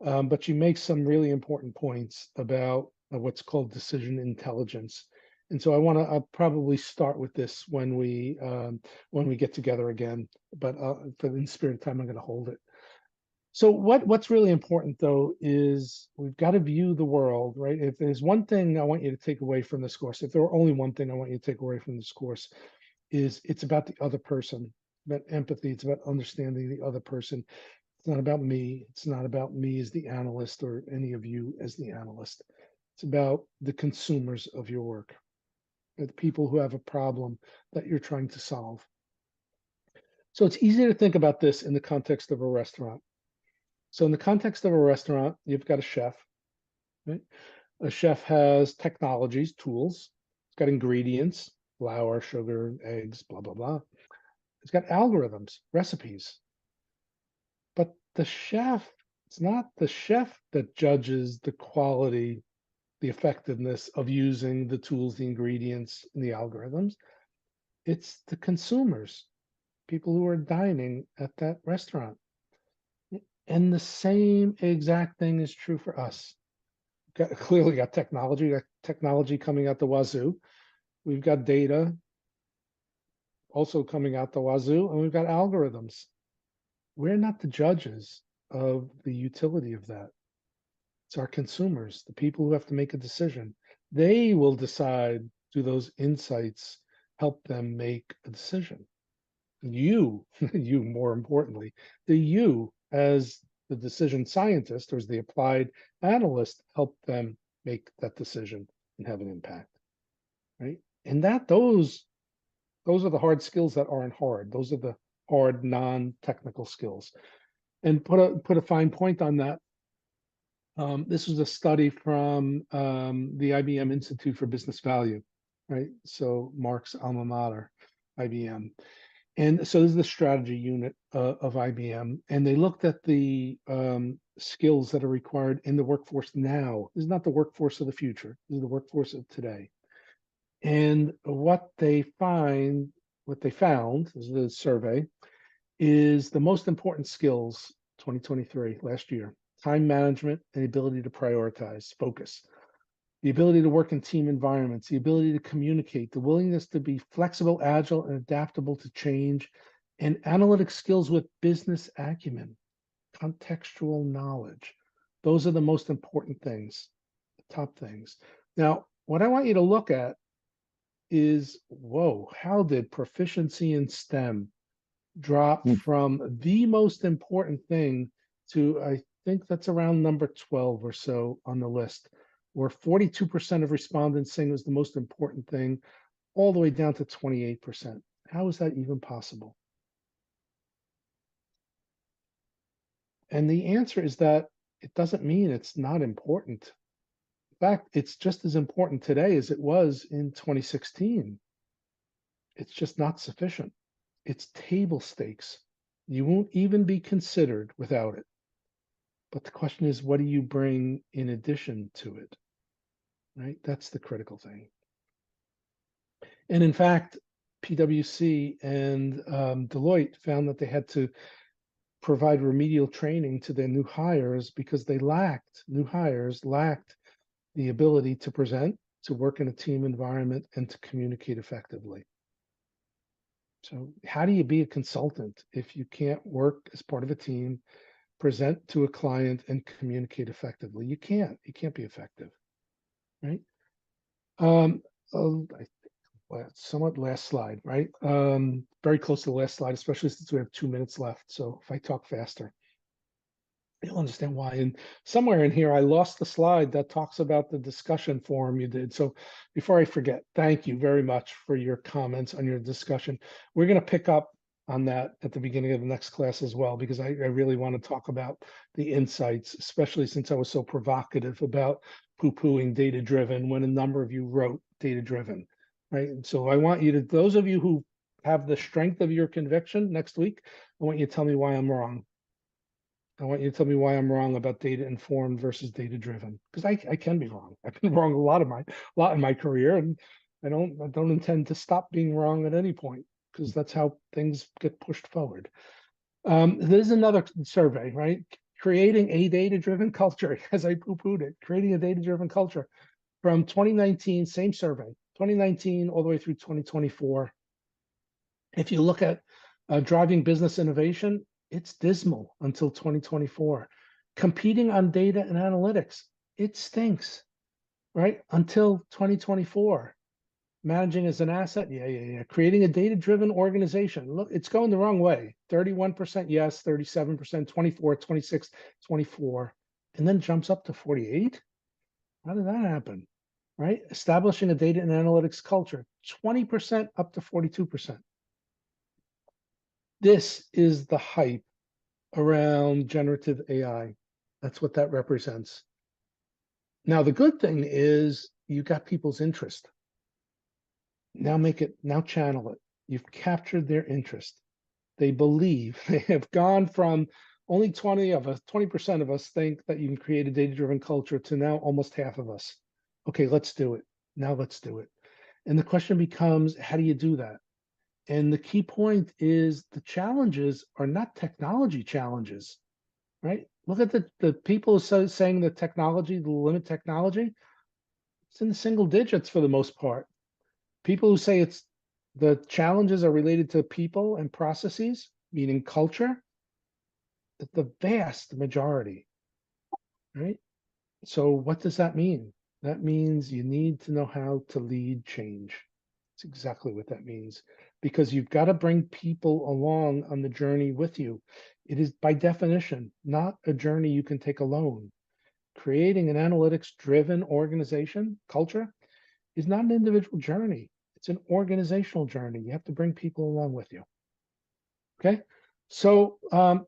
A: But she makes some really important points about what's called decision intelligence. And so I'll probably start with this when we get together again, but for the spirit of time, I'm going to hold it. So what's really important, though, is we've got to view the world, right? If there's one thing I want you to take away from this course, if there were only one thing I want you to take away from this course, is it's about the other person, about empathy. It's about understanding the other person. It's not about me. It's not about me as the analyst or any of you as the analyst. It's about the consumers of your work, the people who have a problem that you're trying to solve. So it's easy to think about this in the context of a restaurant. So in the context of a restaurant, you've got a chef, right? A chef has technologies, tools. It's got ingredients, flour, sugar, eggs, blah, blah, blah. It's got algorithms, recipes. But the chef, it's not the chef that judges the quality, the effectiveness of using the tools, the ingredients, and the algorithms. It's the consumers, people who are dining at that restaurant. And the same exact thing is true for us. Clearly got technology coming out the wazoo. We've got data also coming out the wazoo, and we've got algorithms. We're not the judges of the utility of that. It's our consumers, the people who have to make a decision. They will decide, do those insights help them make a decision? You more importantly, you as the decision scientist or as the applied analyst help them make that decision and have an impact, right? And those are the hard skills that aren't hard. Those are the hard non-technical skills. And put a fine point on that. This was a study from the IBM Institute for Business Value, right? So Mark's alma mater, IBM. And so this is the strategy unit of IBM. And they looked at the skills that are required in the workforce now. This is not the workforce of the future. This is the workforce of today. And what they found, this is the survey, is the most important skills, 2023, last year: time management and the ability to prioritize, focus, the ability to work in team environments, the ability to communicate, the willingness to be flexible, agile, and adaptable to change, and analytic skills with business acumen, contextual knowledge. Those are the most important things, the top things. Now, what I want you to look at is, whoa, how did proficiency in STEM drop from the most important thing to, I think that's around number 12 or so on the list, where 42% of respondents saying it was the most important thing, all the way down to 28%. How is that even possible? And the answer is that it doesn't mean it's not important. In fact, it's just as important today as it was in 2016. It's just not sufficient. It's table stakes. You won't even be considered without it. But the question is, what do you bring in addition to it? Right? That's the critical thing. And in fact, PwC and Deloitte found that they had to provide remedial training to their new hires because new hires lacked the ability to present, to work in a team environment, and to communicate effectively. So how do you be a consultant if you can't work as part of a team, present to a client, and communicate effectively? You can't be effective, right? I somewhat last slide, right? Very close to the last slide, especially since we have 2 minutes left. So if I talk faster, you'll understand why. And somewhere in here, I lost the slide that talks about the discussion forum you did. So before I forget, thank you very much for your comments on your discussion. We're going to pick up on that at the beginning of the next class as well, because I really want to talk about the insights, especially since I was so provocative about poo-pooing data-driven when a number of you wrote data-driven, right? And so I want you to, those of you who have the strength of your conviction next week, I want you to tell me why I'm wrong. I want you to tell me why I'm wrong about data informed versus data driven, because I can be wrong. I've been wrong a lot in my career, and I don't intend to stop being wrong at any point, because that's how things get pushed forward. There's another survey, right? Creating a data driven culture, as I poo-pooed it, creating a data driven culture from 2019, same survey, 2019 all the way through 2024. If you look at driving business innovation, it's dismal until 2024. Competing on data and analytics, it stinks, right? Until 2024. Managing as an asset, yeah. Creating a data-driven organization, look, it's going the wrong way. 31% yes, 37%, 24, 26, 24, and then jumps up to 48. How did that happen, right? Establishing a data and analytics culture, 20% up to 42%. This is the hype around generative AI. That's what that represents. Now, the good thing is you got people's interest. Now channel it. You've captured their interest. They believe. They have gone from only 20% of us think that you can create a data-driven culture to now almost half of us. Okay, let's do it. Now let's do it. And the question becomes, how do you do that? And the key point is the challenges are not technology challenges, right? Look at the people saying the technology, the limit technology, it's in the single digits for the most part. People who say it's the challenges are related to people and processes, meaning culture, the vast majority, right? So what does that mean? That means you need to know how to lead change. That's exactly what that means, because you've got to bring people along on the journey with you. It is by definition not a journey you can take alone. Creating an analytics-driven organization culture is not an individual journey. It's an organizational journey. You have to bring people along with you. Okay, so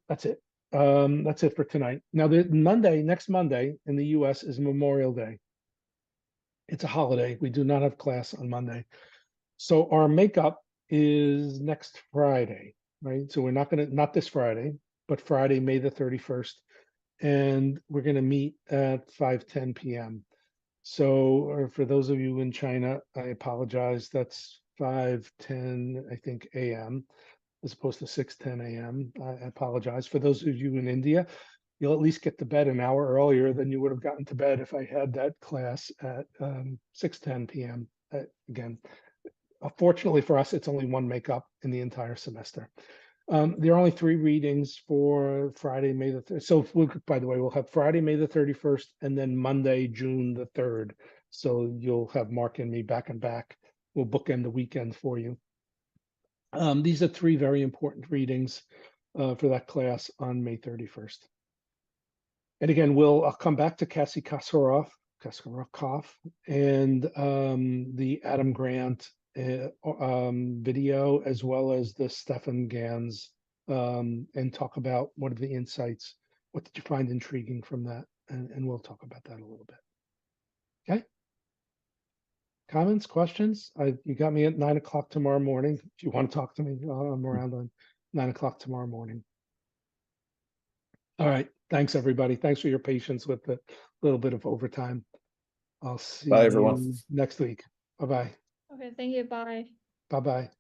A: that's it. That's it for tonight. Now, next Monday in the US is Memorial Day. It's a holiday. We do not have class on Monday. So our makeup is next Friday, right? So we're not this Friday, but Friday, May the 31st. And we're going to meet at 5:10 p.m. So for those of you in China, I apologize. That's 5:10, I think, a.m. as opposed to 6:10 a.m. I apologize. For those of you in India, you'll at least get to bed an hour earlier than you would have gotten to bed if I had that class at 6:10 p.m. Again, fortunately for us, it's only one makeup in the entire semester. There are only 3 readings for Friday, May the 3rd. So by the way, we'll have Friday, May the 31st, and then Monday, June the 3rd. So you'll have Mark and me back and back. We'll bookend the weekend for you. These are 3 very important readings for that class on May 31st. And again, I'll come back to Cassie Kasparov and the Adam Grant video as well as the Stefan Gans, and talk about what are the insights. What did you find intriguing from that? And we'll talk about that a little bit. Okay. Comments, questions? You got me at 9 o'clock tomorrow morning. If you want to talk to me, I'm around on 9 o'clock tomorrow morning. All right. Thanks, everybody. Thanks for your patience with the little bit of overtime. I'll see
B: Bye,
A: you
B: everyone.
A: next week. Bye-bye.
J: Okay, thank you. Bye.
A: Bye-bye.